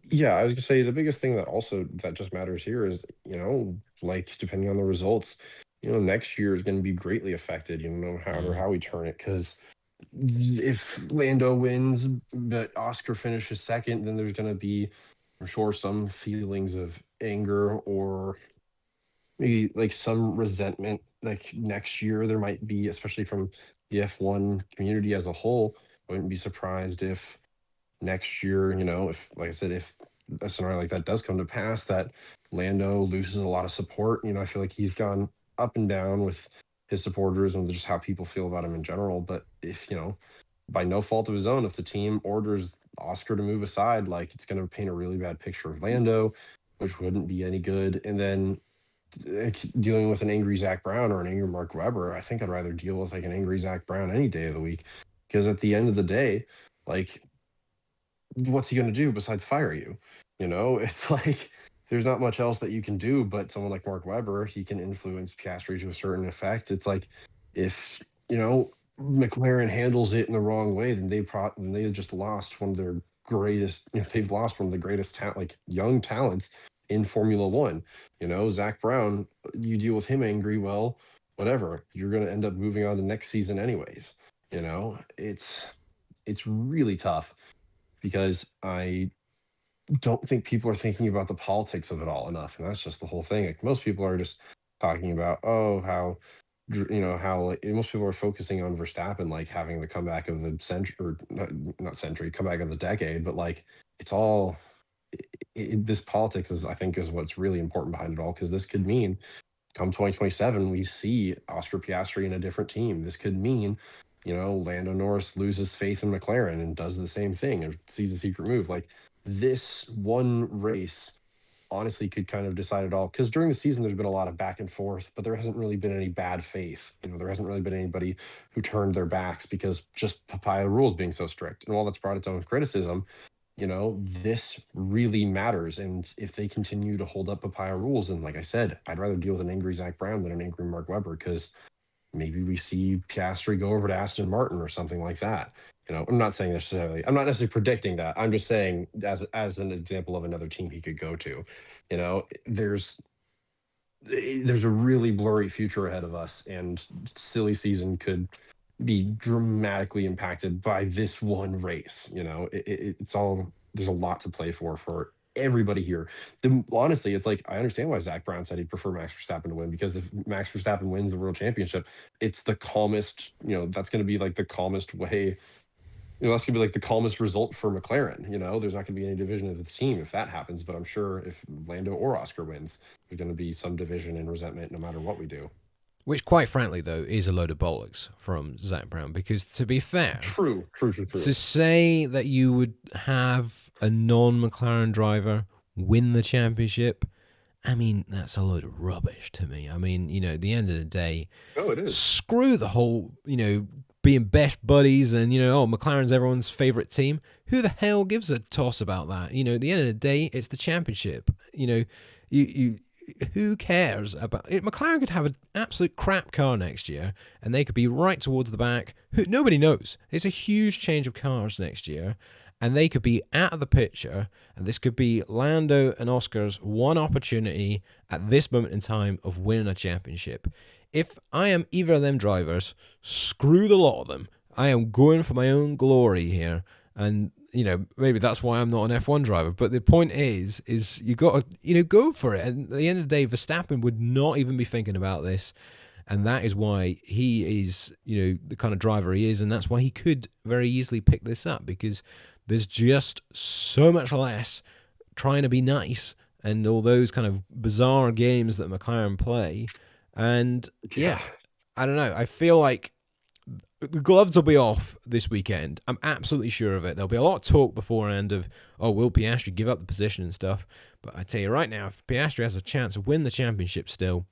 Yeah, I was gonna say the biggest thing that just matters here is, like depending on the results, next year is gonna be greatly affected, no matter how we turn it. Because if Lando wins, but Oscar finishes second, then there's gonna be, I'm sure, some feelings of anger or maybe like some resentment. Like next year, there might be, especially from the F1 community as a whole. I wouldn't be surprised if next year, if, like I said, if a scenario like that does come to pass, that Lando loses a lot of support. I feel like he's gone up and down with his supporters and just how people feel about him in general. But if, by no fault of his own, if the team orders Oscar to move aside, like it's going to paint a really bad picture of Lando, which wouldn't be any good. And then dealing with an angry Zach Brown or an angry Mark Webber, I think I'd rather deal with like an angry Zach Brown any day of the week. Because at the end of the day, like, what's he going to do besides fire you? It's like there's not much else that you can do. But someone like Mark Webber, he can influence Piastri to a certain effect. It's like if McLaren handles it in the wrong way, then they just lost one of their greatest. They've lost one of the greatest like young talents in Formula One. Zach Brown, you deal with him angry, well, whatever. You're going to end up moving on to next season anyways. It's really tough because I don't think people are thinking about the politics of it all enough, and that's just the whole thing. Like most people are just talking about, oh, how how like, most people are focusing on Verstappen like having the comeback of the century, or not century, comeback of the decade, but like it's all this politics is, I think, is what's really important behind it all, because this could mean come 2027 we see Oscar Piastri in a different team. This could mean Lando Norris loses faith in McLaren and does the same thing and sees a secret move. Like this one race honestly could kind of decide it all, because during the season there's been a lot of back and forth, but there hasn't really been any bad faith. There hasn't really been anybody who turned their backs because just papaya rules being so strict, and while that's brought its own criticism, this really matters. And if they continue to hold up papaya rules, then like I said, I'd rather deal with an angry Zach Brown than an angry Mark Webber, because maybe we see Piastri go over to Aston Martin or something like that. I'm not necessarily predicting that. I'm just saying as an example of another team he could go to. There's a really blurry future ahead of us, and silly season could be dramatically impacted by this one race. It's all, there's a lot to play for everybody here. Honestly, it's like I understand why Zach Brown said he'd prefer Max Verstappen to win, because if Max Verstappen wins the world championship, it's the calmest. That's going to be like the calmest way. That's going to be like the calmest result for McLaren. There's not going to be any division of the team if that happens, but I'm sure if Lando or Oscar wins, there's going to be some division and resentment no matter what we do. Which, quite frankly, though, is a load of bollocks from Zach Brown, because to be fair, True. To say that you would have a non-McLaren driver win the championship, I mean, that's a load of rubbish to me. I mean, at the end of the day, it is. Screw the whole, being best buddies and, McLaren's everyone's favorite team. Who the hell gives a toss about that? At the end of the day, it's the championship. Who cares about it? McLaren could have an absolute crap car next year and they could be right towards the back. Nobody knows. It's a huge change of cars next year and they could be out of the picture, and this could be Lando and Oscar's one opportunity at this moment in time of winning a championship. If I am either of them drivers, screw the lot of them. I am going for my own glory here, and maybe that's why I'm not an F1 driver. But the point is you got to, go for it. And at the end of the day, Verstappen would not even be thinking about this. And that is why he is, the kind of driver he is. And that's why he could very easily pick this up, because there's just so much less trying to be nice and all those kind of bizarre games that McLaren play. And yeah, I don't know. I feel like the gloves will be off this weekend. I'm absolutely sure of it. There'll be a lot of talk beforehand of, will Piastri give up the position and stuff? But I tell you right now, if Piastri has a chance to win the championship still,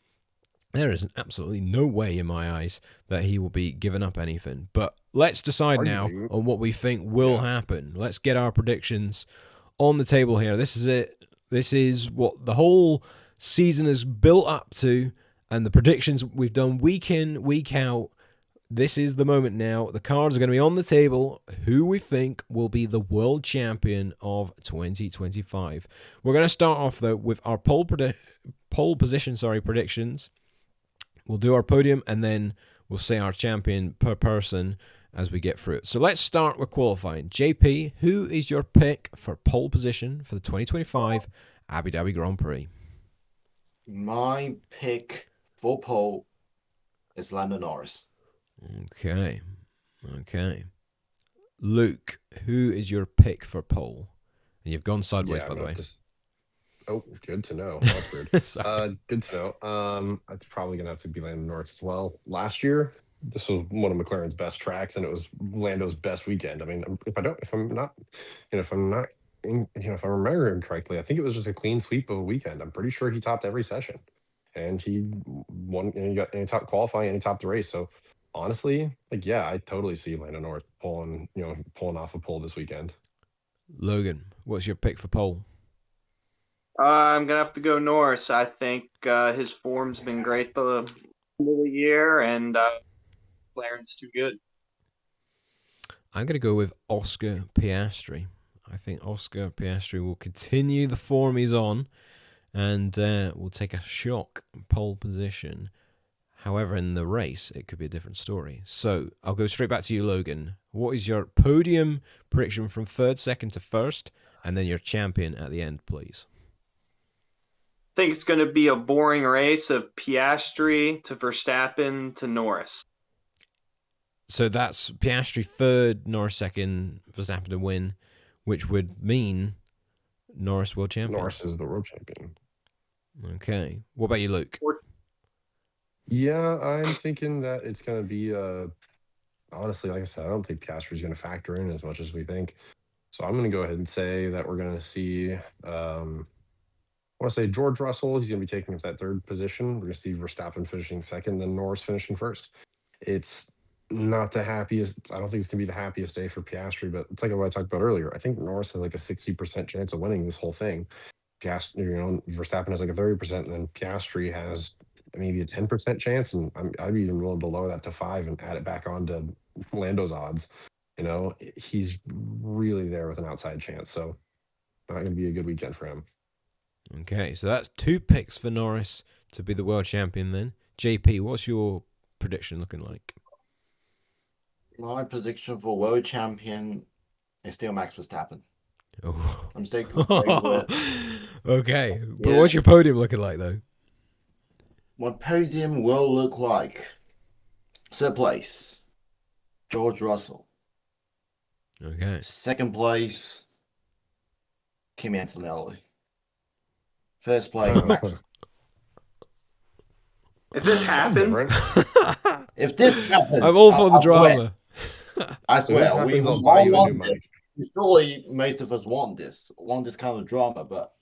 there is absolutely no way in my eyes that he will be giving up anything. But let's decide now on what we think will happen. Let's get our predictions on the table here. This is it. This is what the whole season is built up to, and the predictions we've done week in, week out. This is the moment now. The cards are going to be on the table. Who we think will be the world champion of 2025. We're going to start off, though, with our pole position predictions. We'll do our podium, and then we'll say our champion per person as we get through it. So let's start with qualifying. JP, who is your pick for pole position for the 2025 Abu Dhabi Grand Prix? My pick for pole is Lando Norris. Okay. Luke, who is your pick for pole? And you've gone sideways, by the way. Oh, good to know. That's weird. Good to know. It's probably gonna have to be Lando Norris as well. Last year, this was one of McLaren's best tracks, and it was Lando's best weekend. I mean, if I'm remembering correctly, I think it was just a clean sweep of a weekend. I'm pretty sure he topped every session, and he won. And he topped qualifying, and he topped the race. So honestly, I totally see Lando Norris pulling off a pole this weekend. Logan, what's your pick for pole? I'm going to have to go Norris. I think his form's been great the whole year, and McLaren's too good. I'm going to go with Oscar Piastri. I think Oscar Piastri will continue the form he's on, and will take a shock pole position. However, in the race, it could be a different story. So I'll go straight back to you, Logan. What is your podium prediction from third, second to first, and then your champion at the end, please? I think it's going to be a boring race of Piastri to Verstappen to Norris. So that's Piastri third, Norris second, Verstappen to win, which would mean Norris world champion. Norris is the world champion. Okay. What about you, Luke? Yeah, I'm thinking that it's going to be, honestly, like I said, I don't think Piastri's going to factor in as much as we think. So I'm going to go ahead and say that we're going to see, I want to say George Russell. He's going to be taking up that third position. We're going to see Verstappen finishing second, then Norris finishing first. It's not the happiest. I don't think it's going to be the happiest day for Piastri, but it's like what I talked about earlier. I think Norris has like a 60% chance of winning this whole thing. Verstappen has like a 30%, and then Piastri has maybe a 10% chance, and I'd be even willing to lower that to 5 and add it back on to Lando's odds. He's really there with an outside chance, so not going to be a good weekend for him. Okay, so that's 2 picks for Norris to be the world champion then. JP, what's your prediction looking like? My prediction for world champion is still Max Verstappen. Oh. I'm sticking with it. Okay, but what's your podium looking like, though? My podium will look like third place, George Russell. Okay. Second place, Kimi Antonelli. First place, Max. If this happens, If this happens, I'm all for the drama. I swear, If this we happens, I'll all buy you a new want mic. this. Surely most of us want this kind of drama, but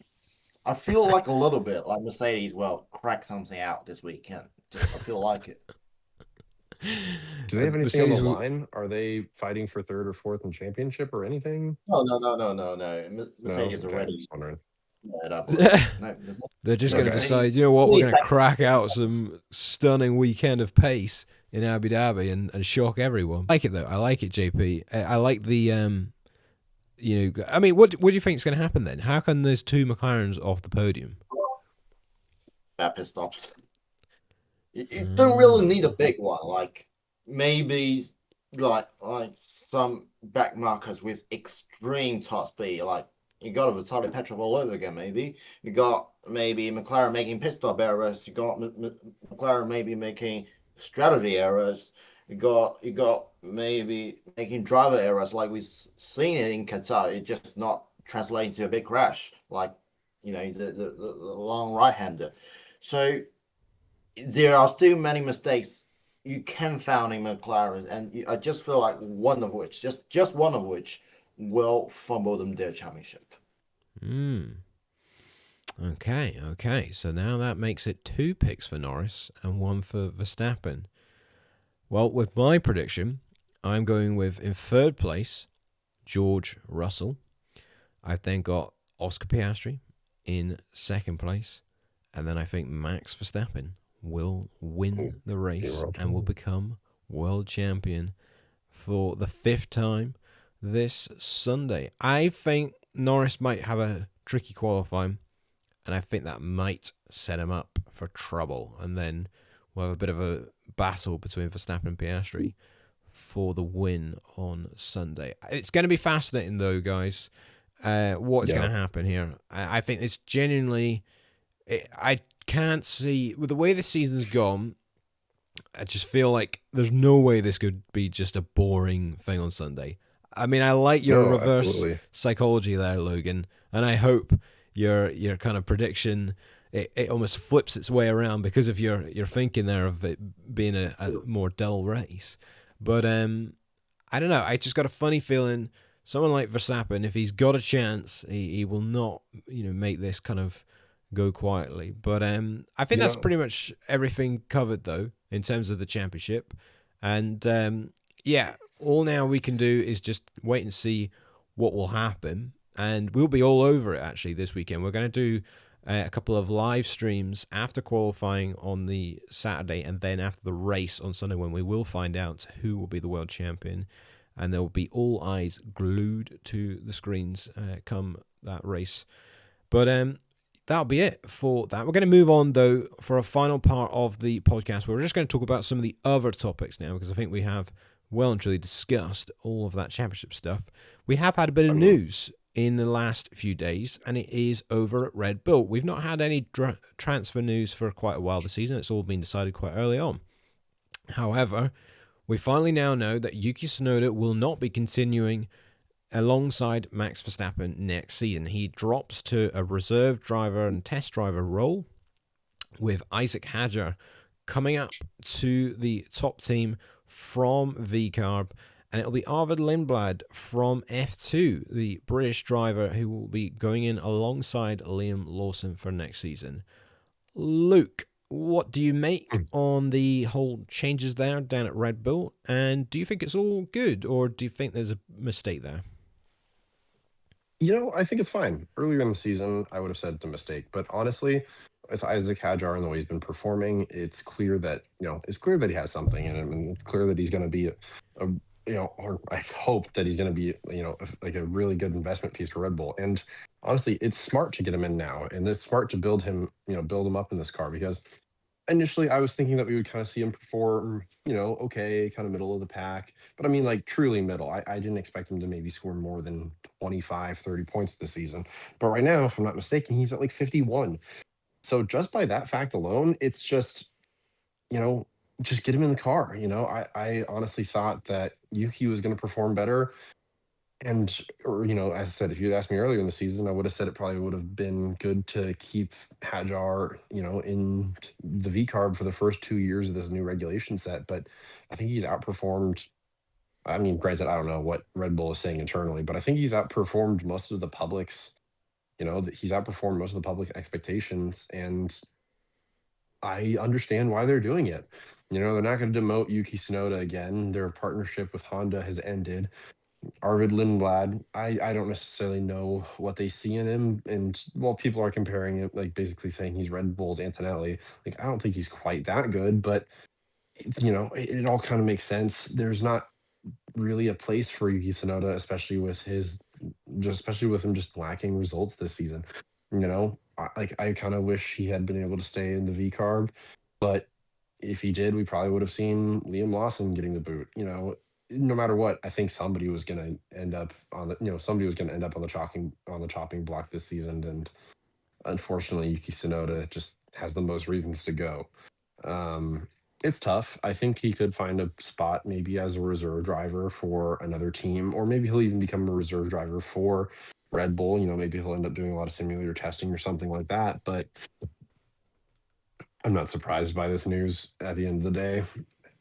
I feel like a little bit like Mercedes will crack something out this weekend. I feel like it. Do they have anything Mercedes on the will- line? Are they fighting for third or fourth in championship or anything? No. Mercedes No? Okay, already just wondering. set up. No, They're just going to Okay. decide, you know what, we're going to crack out some stunning weekend of pace in Abu Dhabi and shock everyone. I like it, though. I like it, JP. I like the, I mean, what do you think is going to happen then? How can there's 2 McLarens off the podium? That pit stops. You don't really need a big one. Like maybe like some back markers with extreme top speed. Like you got a Vitaly Petrov all over again. Maybe you got maybe McLaren making pit stop errors. You got McLaren maybe making strategy errors. You got maybe making driver errors like we've seen it in Qatar. It just not translating to a big crash. Like the long right hander. So there are still many mistakes you can find in McLaren, and I just feel like one of which will fumble them their championship. Okay. So now that makes it 2 picks for Norris and 1 for Verstappen. Well, with my prediction, I'm going with, in third place, George Russell. I've then got Oscar Piastri in second place, and then I think Max Verstappen will win the race and will become world champion for the 5th time this Sunday. I think Norris might have a tricky qualifying, and I think that might set him up for trouble, and then we'll have a bit of a battle between Verstappen and Piastri for the win on Sunday. It's going to be fascinating, though, guys. What's going to happen here? I think it's genuinely... I can't see... With the way the season's gone, I just feel like there's no way this could be just a boring thing on Sunday. I mean, I like your reverse psychology there, Logan, and I hope your kind of prediction... It almost flips its way around because of your thinking there of it being a more dull race. But I don't know. I just got a funny feeling someone like Verstappen, if he's got a chance, he will not make this kind of go quietly. But I think that's pretty much everything covered, though, in terms of the championship. And all now we can do is just wait and see what will happen. And we'll be all over it, actually, this weekend. We're going to do a couple of live streams after qualifying on the Saturday and then after the race on Sunday, when we will find out who will be the world champion, and there will be all eyes glued to the screens come that race. But that'll be it for that. We're going to move on, though, for a final part of the podcast where we're just going to talk about some of the other topics now, because I think we have well and truly discussed all of that championship stuff. We have had a bit of news in the last few days, and it is over at Red Bull. We've not had any transfer news for quite a while this season. It's all been decided quite early on. However, we finally now know that Yuki Tsunoda will not be continuing alongside Max Verstappen next season. He drops to a reserve driver and test driver role, with Isaac Hadjar coming up to the top team from VCarb, and it'll be Arvid Lindblad from F2, the British driver, who will be going in alongside Liam Lawson for next season. Luke, what do you make on the whole changes there down at Red Bull, and do you think it's all good, or do you think there's a mistake there? I think it's fine. Earlier in the season, I would have said it's a mistake, but honestly, it's Isaac Hadjar and the way he's been performing. It's clear that he has something in him, and it's clear that he's going to be or I hope that he's going to be, like a really good investment piece for Red Bull. And honestly, it's smart to get him in now, and it's smart to build him up in this car, because initially I was thinking that we would kind of see him perform, okay, kind of middle of the pack. But I mean, like, truly middle. I didn't expect him to maybe score more than 25, 30 points this season. But right now, if I'm not mistaken, he's at like 51. So just by that fact alone, it's just, just get him in the car. I honestly thought that Yuki was going to perform better. And, as I said, if you'd asked me earlier in the season, I would have said it probably would have been good to keep Hadjar, in the VCarb for the first 2 years of this new regulation set. But I think he's outperformed. I mean, granted, I don't know what Red Bull is saying internally, but I think he's outperformed most of the public's, he's outperformed most of the public expectations. And I understand why they're doing it. They're not going to demote Yuki Tsunoda again. Their partnership with Honda has ended. Arvid Lindblad, I don't necessarily know what they see in him. And while people are comparing it, like basically saying he's Red Bull's Antonelli, like I don't think he's quite that good, but it all kind of makes sense. There's not really a place for Yuki Tsunoda, especially with him just lacking results this season. I kind of wish he had been able to stay in the V carb, but if he did, we probably would have seen Liam Lawson getting the boot. No matter what, I think somebody was going to end up on the chopping block this season, and unfortunately, Yuki Tsunoda just has the most reasons to go. It's tough. I think he could find a spot maybe as a reserve driver for another team, or maybe he'll even become a reserve driver for Red Bull. Maybe he'll end up doing a lot of simulator testing or something like that. But I'm not surprised by this news at the end of the day.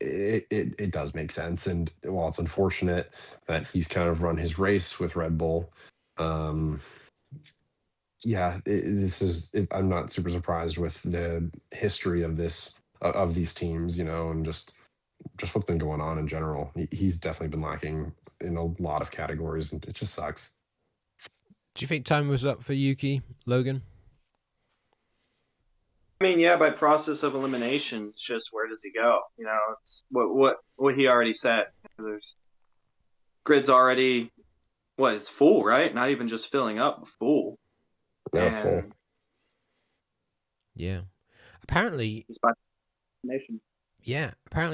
It does make sense, and while it's unfortunate that he's kind of run his race with Red Bull, I'm not super surprised with the history of these teams, and just what's been going on in general. He's definitely been lacking in a lot of categories, and it just sucks. Do you think time was up for Yuki, Logan? I mean, yeah, by process of elimination, it's just where does he go? It's what he already said. There's grid's already it's full, right? Not even just filling up, full. Yeah, it's full. Yeah. Apparently,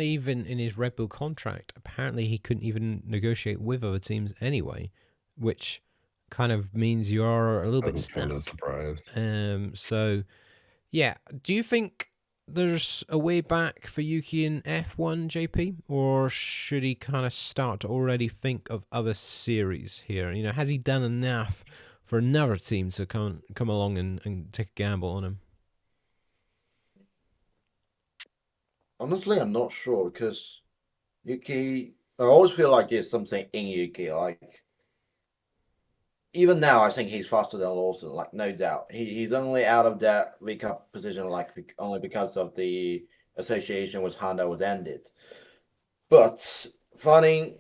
even in his Red Bull contract, apparently he couldn't even negotiate with other teams anyway, which kind of means you are a little bit stuck. Kind of surprised. So, yeah. Do you think there's a way back for Yuki in F1, JP? Or should he kind of start to already think of other series here? Has he done enough for another team to come along and take a gamble on him? Honestly, I'm not sure, because Yuki, I always feel like there's something in Yuki. Like, even now, I think he's faster than Lawson, like, no doubt. He's only out of that recap position, like, only because of the association with Honda was ended. But finding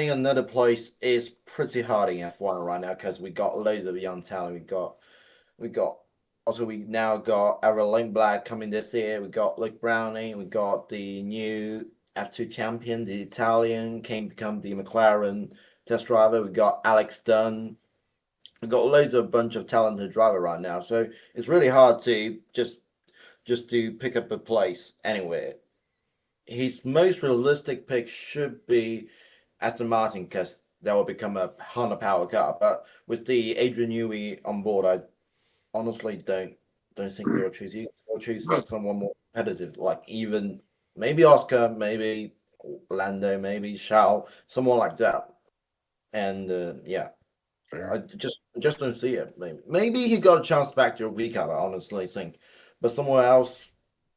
another place is pretty hard in F1 right now, because we got loads of young talent. We now got Arvid Lindblad coming this year. We got Luke Browning. We got the new F2 champion, the Italian, came to become the McLaren test driver. We got Alex Dunn. We've got loads of bunch of talented driver right now, so it's really hard to just to pick up a place anywhere. His most realistic pick should be Aston Martin because that will become a Honda power car. But with the Adrian Newey on board, I honestly don't think they'll choose you. They'll choose like someone more competitive, like even maybe Oscar, maybe Lando, maybe Charles, someone like that. And yeah, I just don't see it. Maybe he got a chance back to a week. I honestly think, but somewhere else,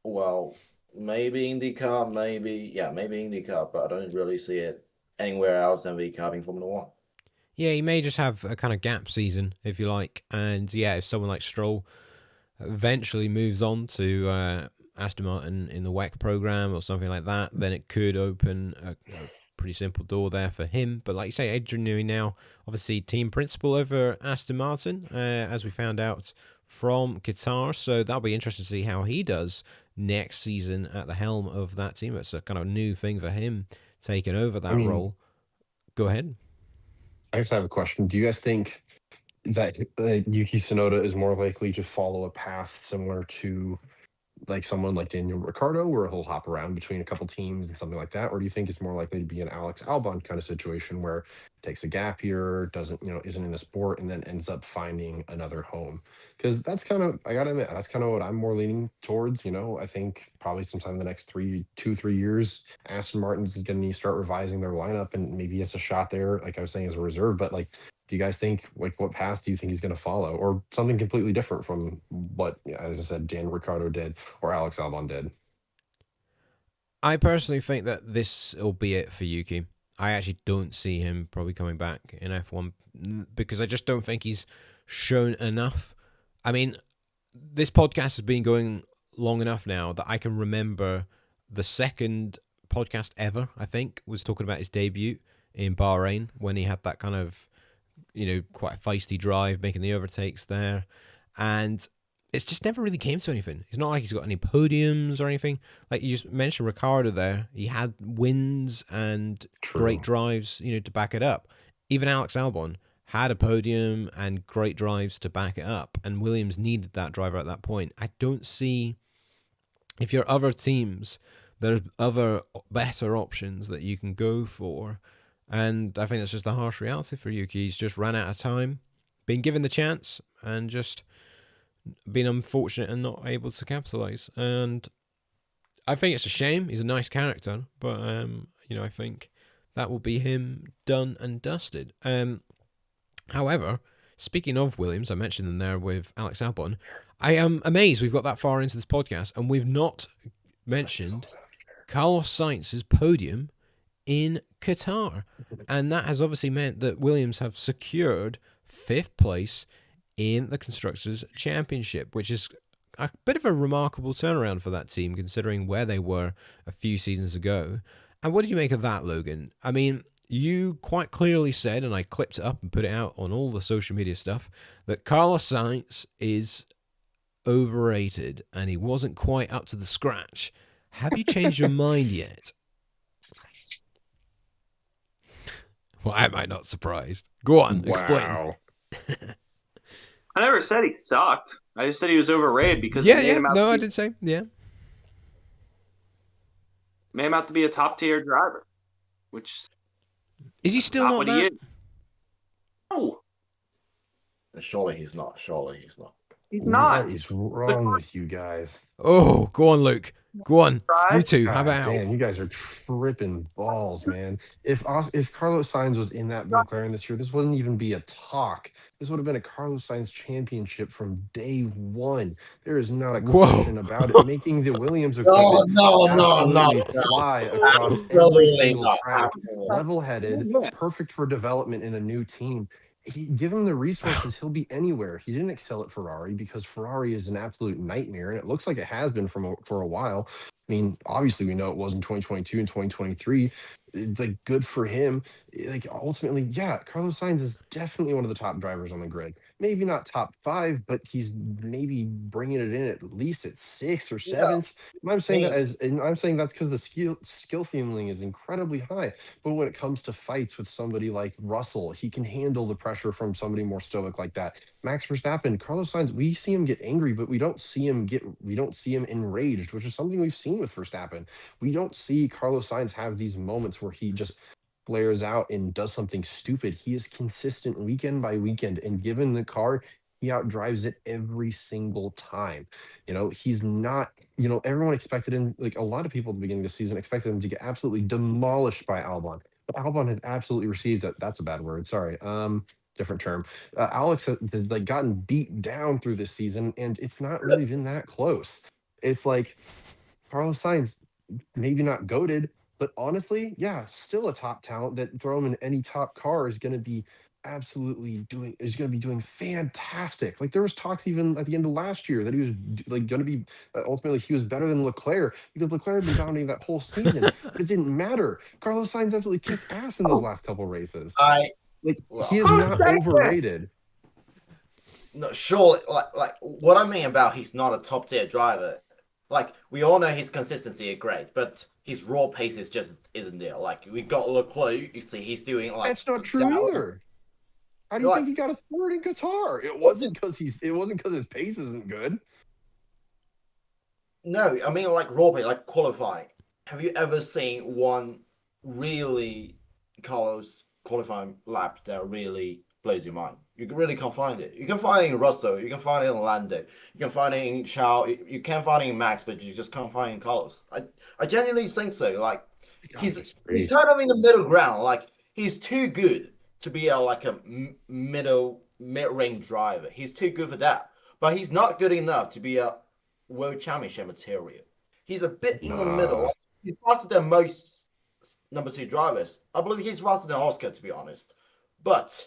well, maybe IndyCar, maybe IndyCar, but I don't really see it anywhere else than IndyCar being Formula One. Yeah, he may just have a kind of gap season, if you like. And yeah, if someone like Stroll eventually moves on to Aston Martin in the WEC program or something like that, then it could open a pretty simple door there for him. But like you say, Adrian Newey now, obviously team principal over Aston Martin, as we found out from Qatar. So that'll be interesting to see how he does next season at the helm of that team. It's a kind of new thing for him taking over that role. Go ahead. I just have a question. Do you guys think that Yuki Tsunoda is more likely to follow a path similar to like someone like Daniel Ricciardo, where he'll hop around between a couple teams and something like that? Or do you think it's more likely to be an Alex Albon kind of situation where takes a gap year, doesn't, isn't in the sport, and then ends up finding another home? Because that's kind of, I gotta admit, that's kind of what I'm more leaning towards. I think probably sometime in the next 3 years, Aston Martin's going to need to start revising their lineup, and maybe it's a shot there, like I was saying, as a reserve. But like, do you guys think, like, what path do you think he's going to follow, or something completely different from what, as I said, Dan Ricciardo did or Alex Albon did? I personally think that this will be it for Yuki. I actually don't see him probably coming back in F1 because I just don't think he's shown enough. I mean, this podcast has been going long enough now that I can remember the second podcast ever, I think, was talking about his debut in Bahrain when he had that kind of, quite a feisty drive, making the overtakes there. And it's just never really came to anything. It's not like he's got any podiums or anything. Like you just mentioned Ricciardo there. He had wins and great drives, to back it up. Even Alex Albon had a podium and great drives to back it up. And Williams needed that driver at that point. I don't see, if you're other teams, there's other better options that you can go for. And I think that's just the harsh reality for Yuki. He's just ran out of time, been given the chance, and just been unfortunate and not able to capitalize. And I think it's a shame. He's a nice character, but I think that will be him done and dusted. However, speaking of Williams, I mentioned them there with Alex Albon. I am amazed we've got that far into this podcast and we've not mentioned Carlos Sainz's podium in Qatar. And that has obviously meant that Williams have secured 5th place in the Constructors' Championship, which is a bit of a remarkable turnaround for that team, considering where they were a few seasons ago. And what did you make of that, Logan? I mean, you quite clearly said, and I clipped it up and put it out on all the social media stuff, that Carlos Sainz is overrated and he wasn't quite up to the scratch. Have you changed your mind yet? Why am I not surprised? Go on, explain. I never said he sucked. I just said he was overrated because I did say, made him out to be a top tier driver, which is he still not what that? he is. No, Surely he's not. he's not. What is wrong with you guys? Oh, go on, Luke. Go on. You two. How about? Damn, you guys are tripping balls, man. If Carlos Sainz was in that McLaren this year, this wouldn't even be a talk. This would have been a Carlos Sainz championship from day one. There is not a question about it. Making the Williams equipment absolutely fly across every single track. Level-headed, perfect for development in a new team. Give him the resources, he'll be anywhere. He didn't excel at Ferrari because Ferrari is an absolute nightmare, and it looks like it has been for a while. I mean, obviously, we know it was in 2022 and 2023. Like, good for him. Like, ultimately, yeah, Carlos Sainz is definitely one of the top drivers on the grid. maybe not top 5, but he's maybe bringing it in at least at 6th or Yeah, 7th. And I'm saying that means as, and I'm saying that's because the skill ceiling is incredibly high. But when it comes to fights with somebody like Russell, he can handle the pressure from somebody more stoic like that. Max Verstappen, Carlos Sainz, we see him get angry, but we don't see him enraged, which is something we've seen with Verstappen. We don't see Carlos Sainz have these moments where he just flares out and does something stupid. He is consistent weekend by weekend, and given the car, he outdrives it every single time. He's not, everyone expected him, like a lot of people at the beginning of the season expected him to get absolutely demolished by Albon. But Albon has absolutely received that's a bad word. Sorry. Different term. Alex has like gotten beat down through this season, and it's not really been that close. It's like Carlos Sainz, maybe not goated, but honestly, yeah, still a top talent that throw him in any top car is going to be doing fantastic. Like there was talks even at the end of last year that he was like going to be ultimately he was better than Leclerc because Leclerc had been dominating that whole season, but it didn't matter. Carlos Sainz absolutely kicked ass in those last couple races. I Like he well, is not overrated. no, surely, like what I mean about he's not a top tier driver. Like we all know his consistency is great, but his raw pace is just isn't there. Like we got Leclerc, you see, he's doing like That's not true down, either. How do you like think he got a third in Qatar? It wasn't because his pace isn't good. no, I mean like raw pace, like qualifying. Have you ever seen one really Carlos qualifying lap that really blows your mind? You really can't find it. You can find it in Russell, you can find it in Lando, you can find it in Charles, you can find it in Max, but you just can't find it in Carlos. I genuinely think so. Like God, he's kind of in the middle ground. Like he's too good to be a mid-range driver. He's too good for that, but he's not good enough to be a world championship material. He's a bit in the middle. Nah. Like, he's faster than most number 2 drivers. I believe he's faster than Oscar, to be honest. But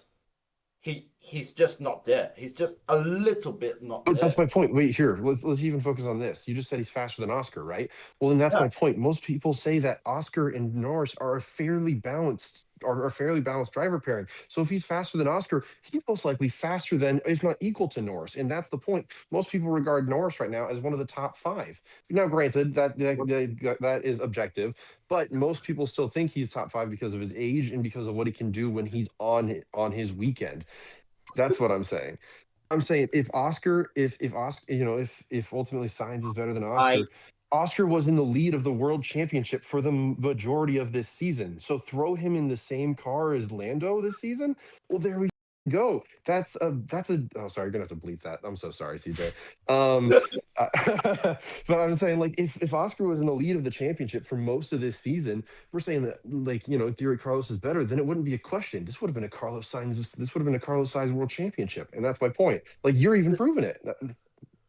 he's just not there. He's just a little bit not But there. that's my point. Wait, here, let's even focus on this. You just said he's faster than Oscar, right? Well, then that's Yeah. my point. Most people say that Oscar and Norris are a fairly balanced driver pairing. So if he's faster than Oscar, he's most likely faster than, if not equal to Norris. And that's the point. Most people regard Norris right now as one of the top 5. Now, granted, that is objective, but most people still think he's top 5 because of his age and because of what he can do when he's on his weekend. That's what I'm saying. I'm saying if Oscar, if Oscar, if ultimately Sainz is better than I Oscar, Oscar was in the lead of the world championship for the majority of this season. So throw him in the same car as Lando this season. Well, there we go. Oh, sorry, you're gonna have to bleep that. I'm so sorry, CJ. But I'm saying like if Oscar was in the lead of the championship for most of this season, we're saying that like in theory Carlos is better, then it wouldn't be a question. This would have been a Carlos Sainz world championship, and that's my point. Like you're even proving it.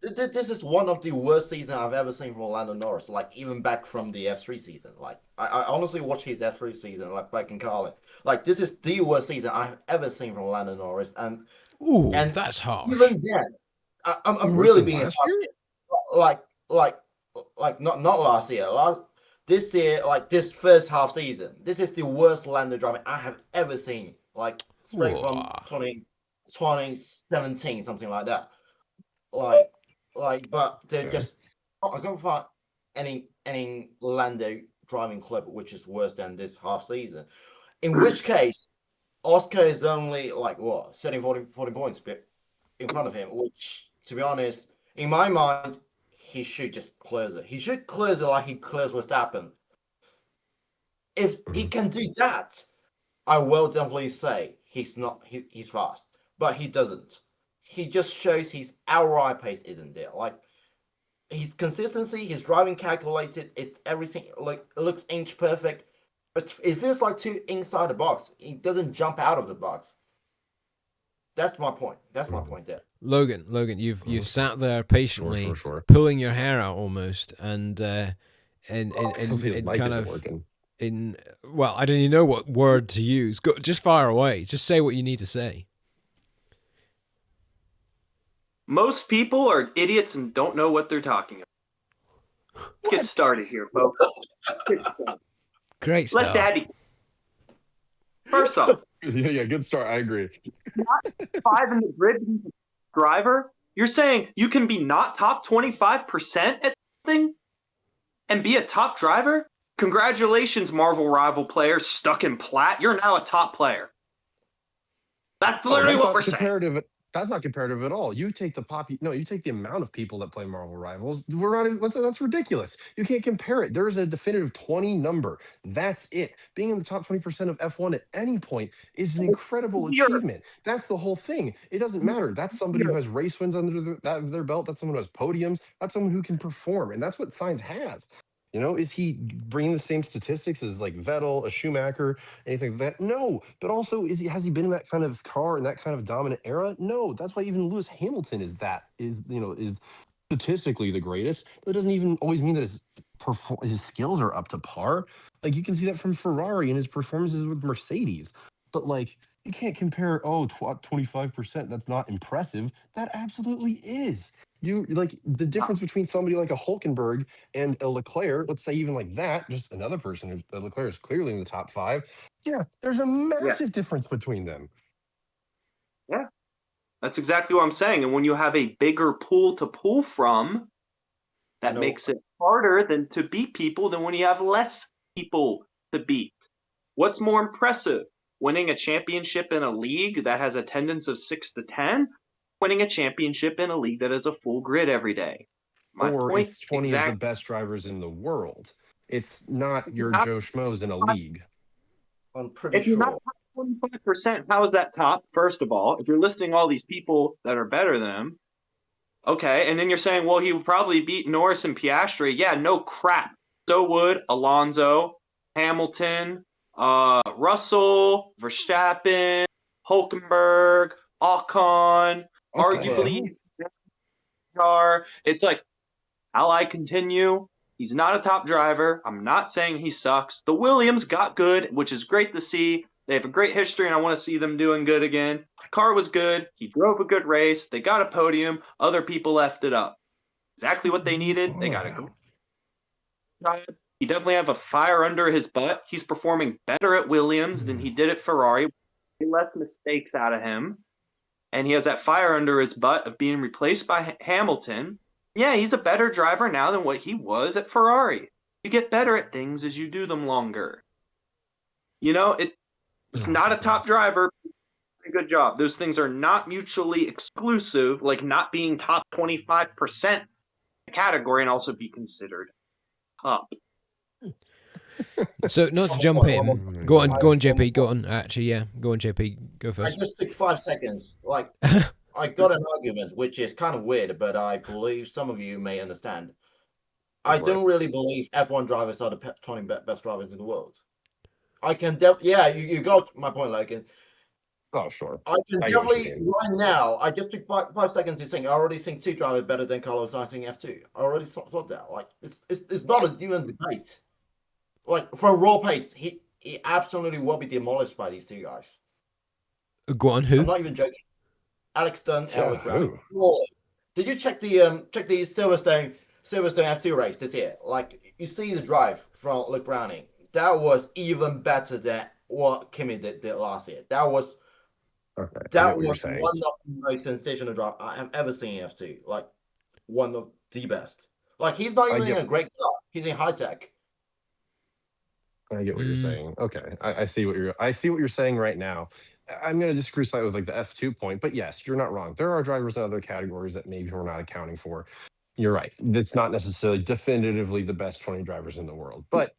this is one of the worst seasons I've ever seen from Orlando Norris. Like even back from the F3 season. Like I honestly watched his F3 season like back in college. Like this is the worst season I've ever seen from Orlando Norris, and That's harsh. even then, I'm Worse really than being last harsh. year? Like not last year. This year, like this first half season, this is the worst Lando driving I have ever seen. Like straight from Whoa. 2017, something like that. But they're Okay. just I can't find any Lando driving clip which is worse than this half season. In which case, Oscar is only like what 40 points in front of him, which to be honest, in my mind, he should just close it. He should close it like he closed Verstappen. If he can do that, I will definitely say he's fast, but he doesn't. He just shows his outright pace isn't there. Like his consistency, his driving calculated, it's everything. Like it looks inch perfect, but it feels like too inside the box. He doesn't jump out of the box. That's my point. That's my point there. Logan, you've sat there patiently, Sure. pulling your hair out almost, and His mic kind isn't of working. well, I don't even know what word to use. Go, just fire away. Just say what you need to say. Most people are idiots and don't know what they're talking about. Let's get started here, folks. Great Let stuff. Daddy. First off, Yeah, good start. I agree. Not 5 in the grid to be the driver. You're saying you can be not top 25% at something and be a top driver? Congratulations, Marvel Rival players stuck in plat. You're now a top player. That's Oh, literally that's what not we're saying. comparative. That's not comparative at all. You take the no, you take the amount of people that play Marvel Rivals. We're not. That's ridiculous. You can't compare it. There is a definitive 20 number. That's it. Being in the top 20% of F1 at any point is an incredible Here, achievement. That's the whole thing. It doesn't matter. That's somebody who here. has race wins under their belt. That's someone who has podiums. That's someone who can perform, and that's what Sainz has. Is he bringing the same statistics as like Vettel, a Schumacher, anything like that? No. But also, has he been in that kind of car in that kind of dominant era? No. That's why even Lewis Hamilton is statistically the greatest. But it doesn't even always mean that his skills are up to par. Like you can see that from Ferrari and his performances with Mercedes. But like you can't compare 25%. That's not impressive. That absolutely is. You like the difference between somebody like a Hulkenberg and a Leclerc, let's say even like that, just another person who's Leclerc is clearly in the top 5. Yeah, there's a Yeah, massive difference between them. yeah. That's exactly what I'm saying. And when you have a bigger pool to pull from, that makes it harder than to beat people than when you have less people to beat. What's more impressive? Winning a championship in a league that has attendance of 6 to 10, winning a championship in a league that has a full grid every day. My Or point it's 20 of the exactly. best drivers in the world. It's not If your Joe Schmoes in a league. I'm pretty you're not sure. top 25%, how is that top? First of all, if you're listing all these people that are better than him, okay, and then you're saying, well, he would probably beat Norris and Piastri. Yeah, no crap. So would Alonso, Hamilton, Russell, Verstappen, Hulkenberg, Ocon, Okay. arguably car. It's like, how I continue. He's not a top driver. I'm not saying he sucks. The Williams got good, which is great to see. They have a great history, and I want to see them doing good again. Car was good. He drove a good race. They got a podium. Other people left it up. Exactly what they needed. They got a great job. He definitely have a fire under his butt. He's performing better at Williams than he did at Ferrari. Less mistakes out of him. And he has that fire under his butt of being replaced by Hamilton. Yeah, he's a better driver now than what he was at Ferrari. You get better at things as you do them longer. It's not a top driver. Good job. Those things are not mutually exclusive, like not being top 25% category and also be considered top. So not to jump in. Go on, JP. Go on. Actually, yeah. Go on, JP. Go I first. just took 5 seconds. Like, I got an argument, which is kind of weird, but I believe some of you may understand. I don't really believe F1 drivers are the 20 best drivers in the world. I can you got my point, Logan. Oh, sure. I can definitely right now. I just took 5 seconds to think. I already think 2 drivers better than Carlos Sainz in F2. I already thought that. Like it's not a even debate. Like for raw pace, he absolutely will be demolished by these 2 guys. Go on. Who? I'm not even joking. Alex Dunn, Alex Brown. Did you check the Silverstone F2 race this year? Like you see the drive from Luke Browning. That was even better than what Kimi did last year. That was one of the most sensational drive I have ever seen in F2. Like one of the best. Like he's not even in a great car. He's in high tech. I get what you're saying. Okay, I see what you're saying right now. I'm going to disagree slightly with like the F2 point, but yes, you're not wrong. There are drivers in other categories that maybe we're not accounting for. You're right. It's not necessarily definitively the best 20 drivers in the world, but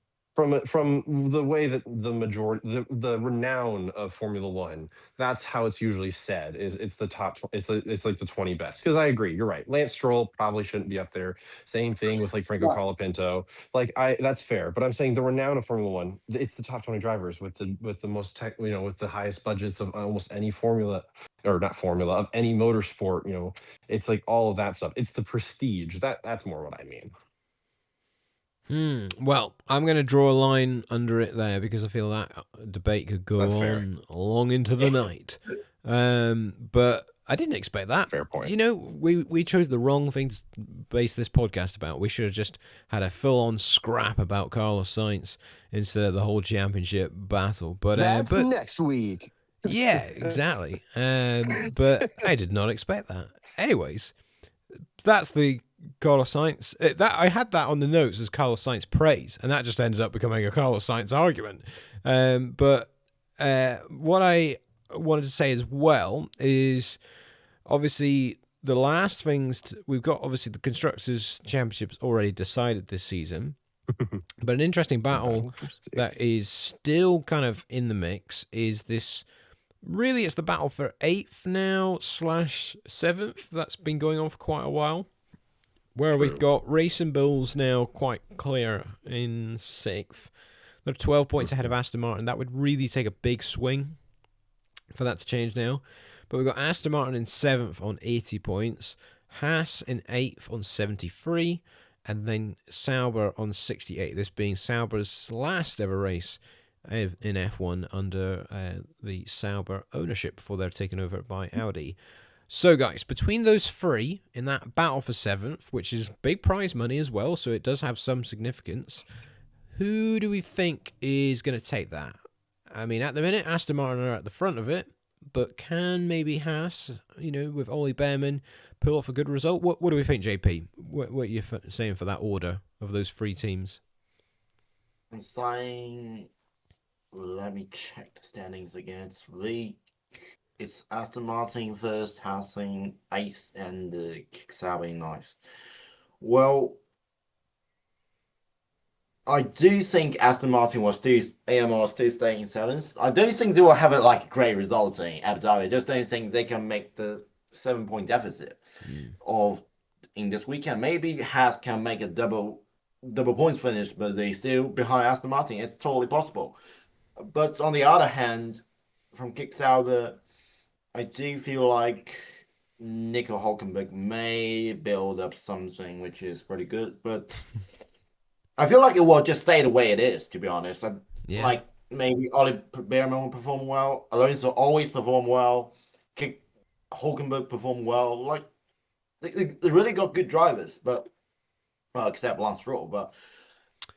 from the way that the majority, the renown of Formula One, that's how it's usually said. It's the top. It's like the 20 best. Because I agree, you're right. Lance Stroll probably shouldn't be up there. Same thing with like Franco Colapinto. Like that's fair. But I'm saying the renown of Formula One, it's the top 20 drivers with the most tech, with the highest budgets of almost any formula, or not formula, of any motorsport. It's like all of that stuff. It's the prestige. That's more what I mean. Well, I'm going to draw a line under it there because I feel that debate could go on long into the night. But I didn't expect that. Fair point. We chose the wrong thing to base this podcast about. We should have just had a full-on scrap about Carlos Sainz instead of the whole championship battle. But that's next week. Yeah, exactly. But I did not expect that. Anyways, that's the Carlos Sainz. That I had that on the notes as Carlos Sainz praise, and that just ended up becoming a Carlos Sainz argument. But what I wanted to say as well is obviously the last things we've got. Obviously, the constructors' championships already decided this season, but an interesting battle that is still kind of in the mix is this. Really, it's the battle for 8th now / 7th. That's been going on for quite a while. Where True. we've got Racing Bulls now quite clear in 6th. They're 12 points ahead of Aston Martin. That would really take a big swing for that to change now. But we've got Aston Martin in 7th on 80 points. Haas in 8th on 73. And then Sauber on 68. This being Sauber's last ever race in F1 under the Sauber ownership before they're taken over by Audi. So, guys, between those three in that battle for 7th, which is big prize money as well, so it does have some significance, who do we think is going to take that? I mean, at the minute, Aston Martin are at the front of it, but can maybe Haas, with Ollie Behrman, pull off a good result? What do we think, JP? What are you saying for that order of those three teams? I'm saying, let me check the standings again. It's Aston Martin first, Haasing 8th, and Sauber 9th. Well, I do think Aston Martin AMR still staying in 7th. I don't think they will have a great result in Abu Dhabi. I just don't think they can make the 7-point deficit in this weekend. Maybe Haas can make a double points finish, but they still behind Aston Martin. It's totally possible. But on the other hand, from Sauber, I do feel like Nico Hülkenberg may build up something which is pretty good, but I feel like it will just stay the way it is, to be honest. Like maybe Ollie Behrman will perform well, Alonso always perform well, Hülkenberg perform well. Like they really got good drivers, but except Lance Stroll. But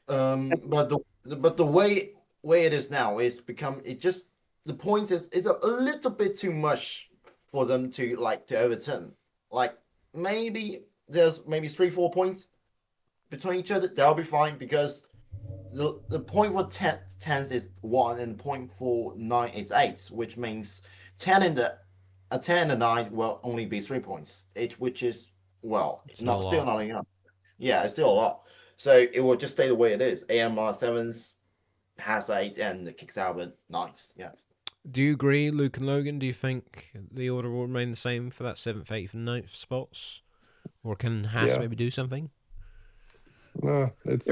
the way it is now is the point is a little bit too much for them to overturn. Like maybe there's 3-4 points between each other. That'll be fine because the point for 10th is 1 and the point for 9 is 8, which means 10 and the 9 will only be 3 points, which is still not enough. Yeah, it's still a lot. So it will just stay the way it is. AMR 7th, Haas 8, and the Sauber 9th. Yeah. Do you agree, Luke and Logan? Do you think the order will remain the same for that 7th, 8th, and 9th spots? Or can Haas maybe do something? No, it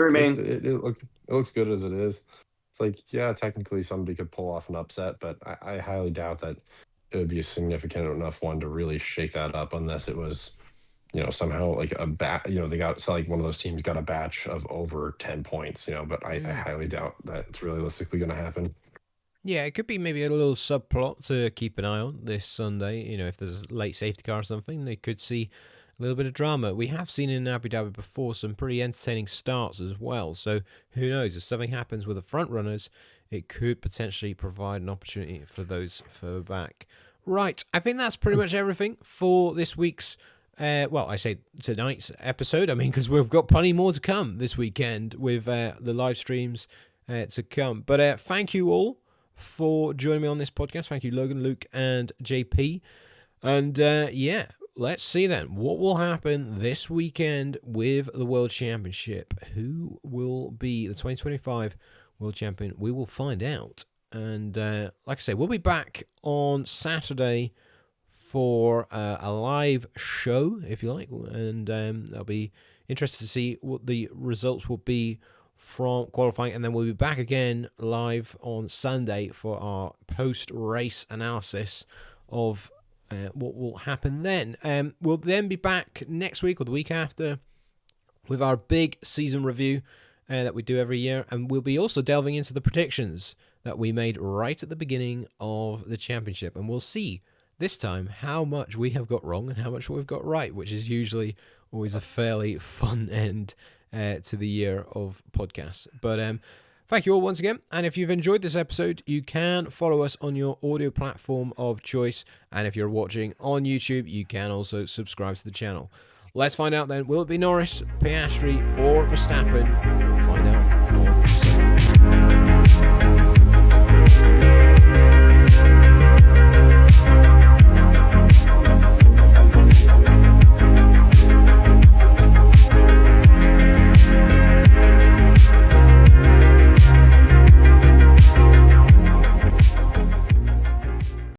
looks good as it is. It's like, technically somebody could pull off an upset, but I highly doubt that it would be a significant enough one to really shake that up unless it was, somehow like a they got one of those teams got a batch of over 10 points, but I highly doubt that it's realistically going to happen. Yeah, it could be maybe a little subplot to keep an eye on this Sunday. If there's a late safety car or something, they could see a little bit of drama. We have seen in Abu Dhabi before some pretty entertaining starts as well. So who knows? If something happens with the front runners, it could potentially provide an opportunity for those further back. Right, I think that's pretty much everything for this week's, I say tonight's episode. I mean, because we've got plenty more to come this weekend with the live streams to come. But thank you all for joining me on this podcast. Thank you, Logan, Luke, and JP. And let's see then what will happen this weekend with the World Championship. Who will be the 2025 World Champion? We will find out. And like I say, we'll be back on Saturday for a live show, if you like. And I'll be interested to see what the results will be from qualifying, and then we'll be back again live on Sunday for our post-race analysis of what will happen then. We'll then be back next week or the week after with our big season review that we do every year, and we'll be also delving into the predictions that we made right at the beginning of the championship, and we'll see this time how much we have got wrong and how much we've got right, which is usually always a fairly fun end to the year of podcasts. But Thank you all once again. And if you've enjoyed this episode, you can follow us on your audio platform of choice. And if you're watching on YouTube, you can also subscribe to the channel. Let's find out then, will it be Norris, Piastri, or Verstappen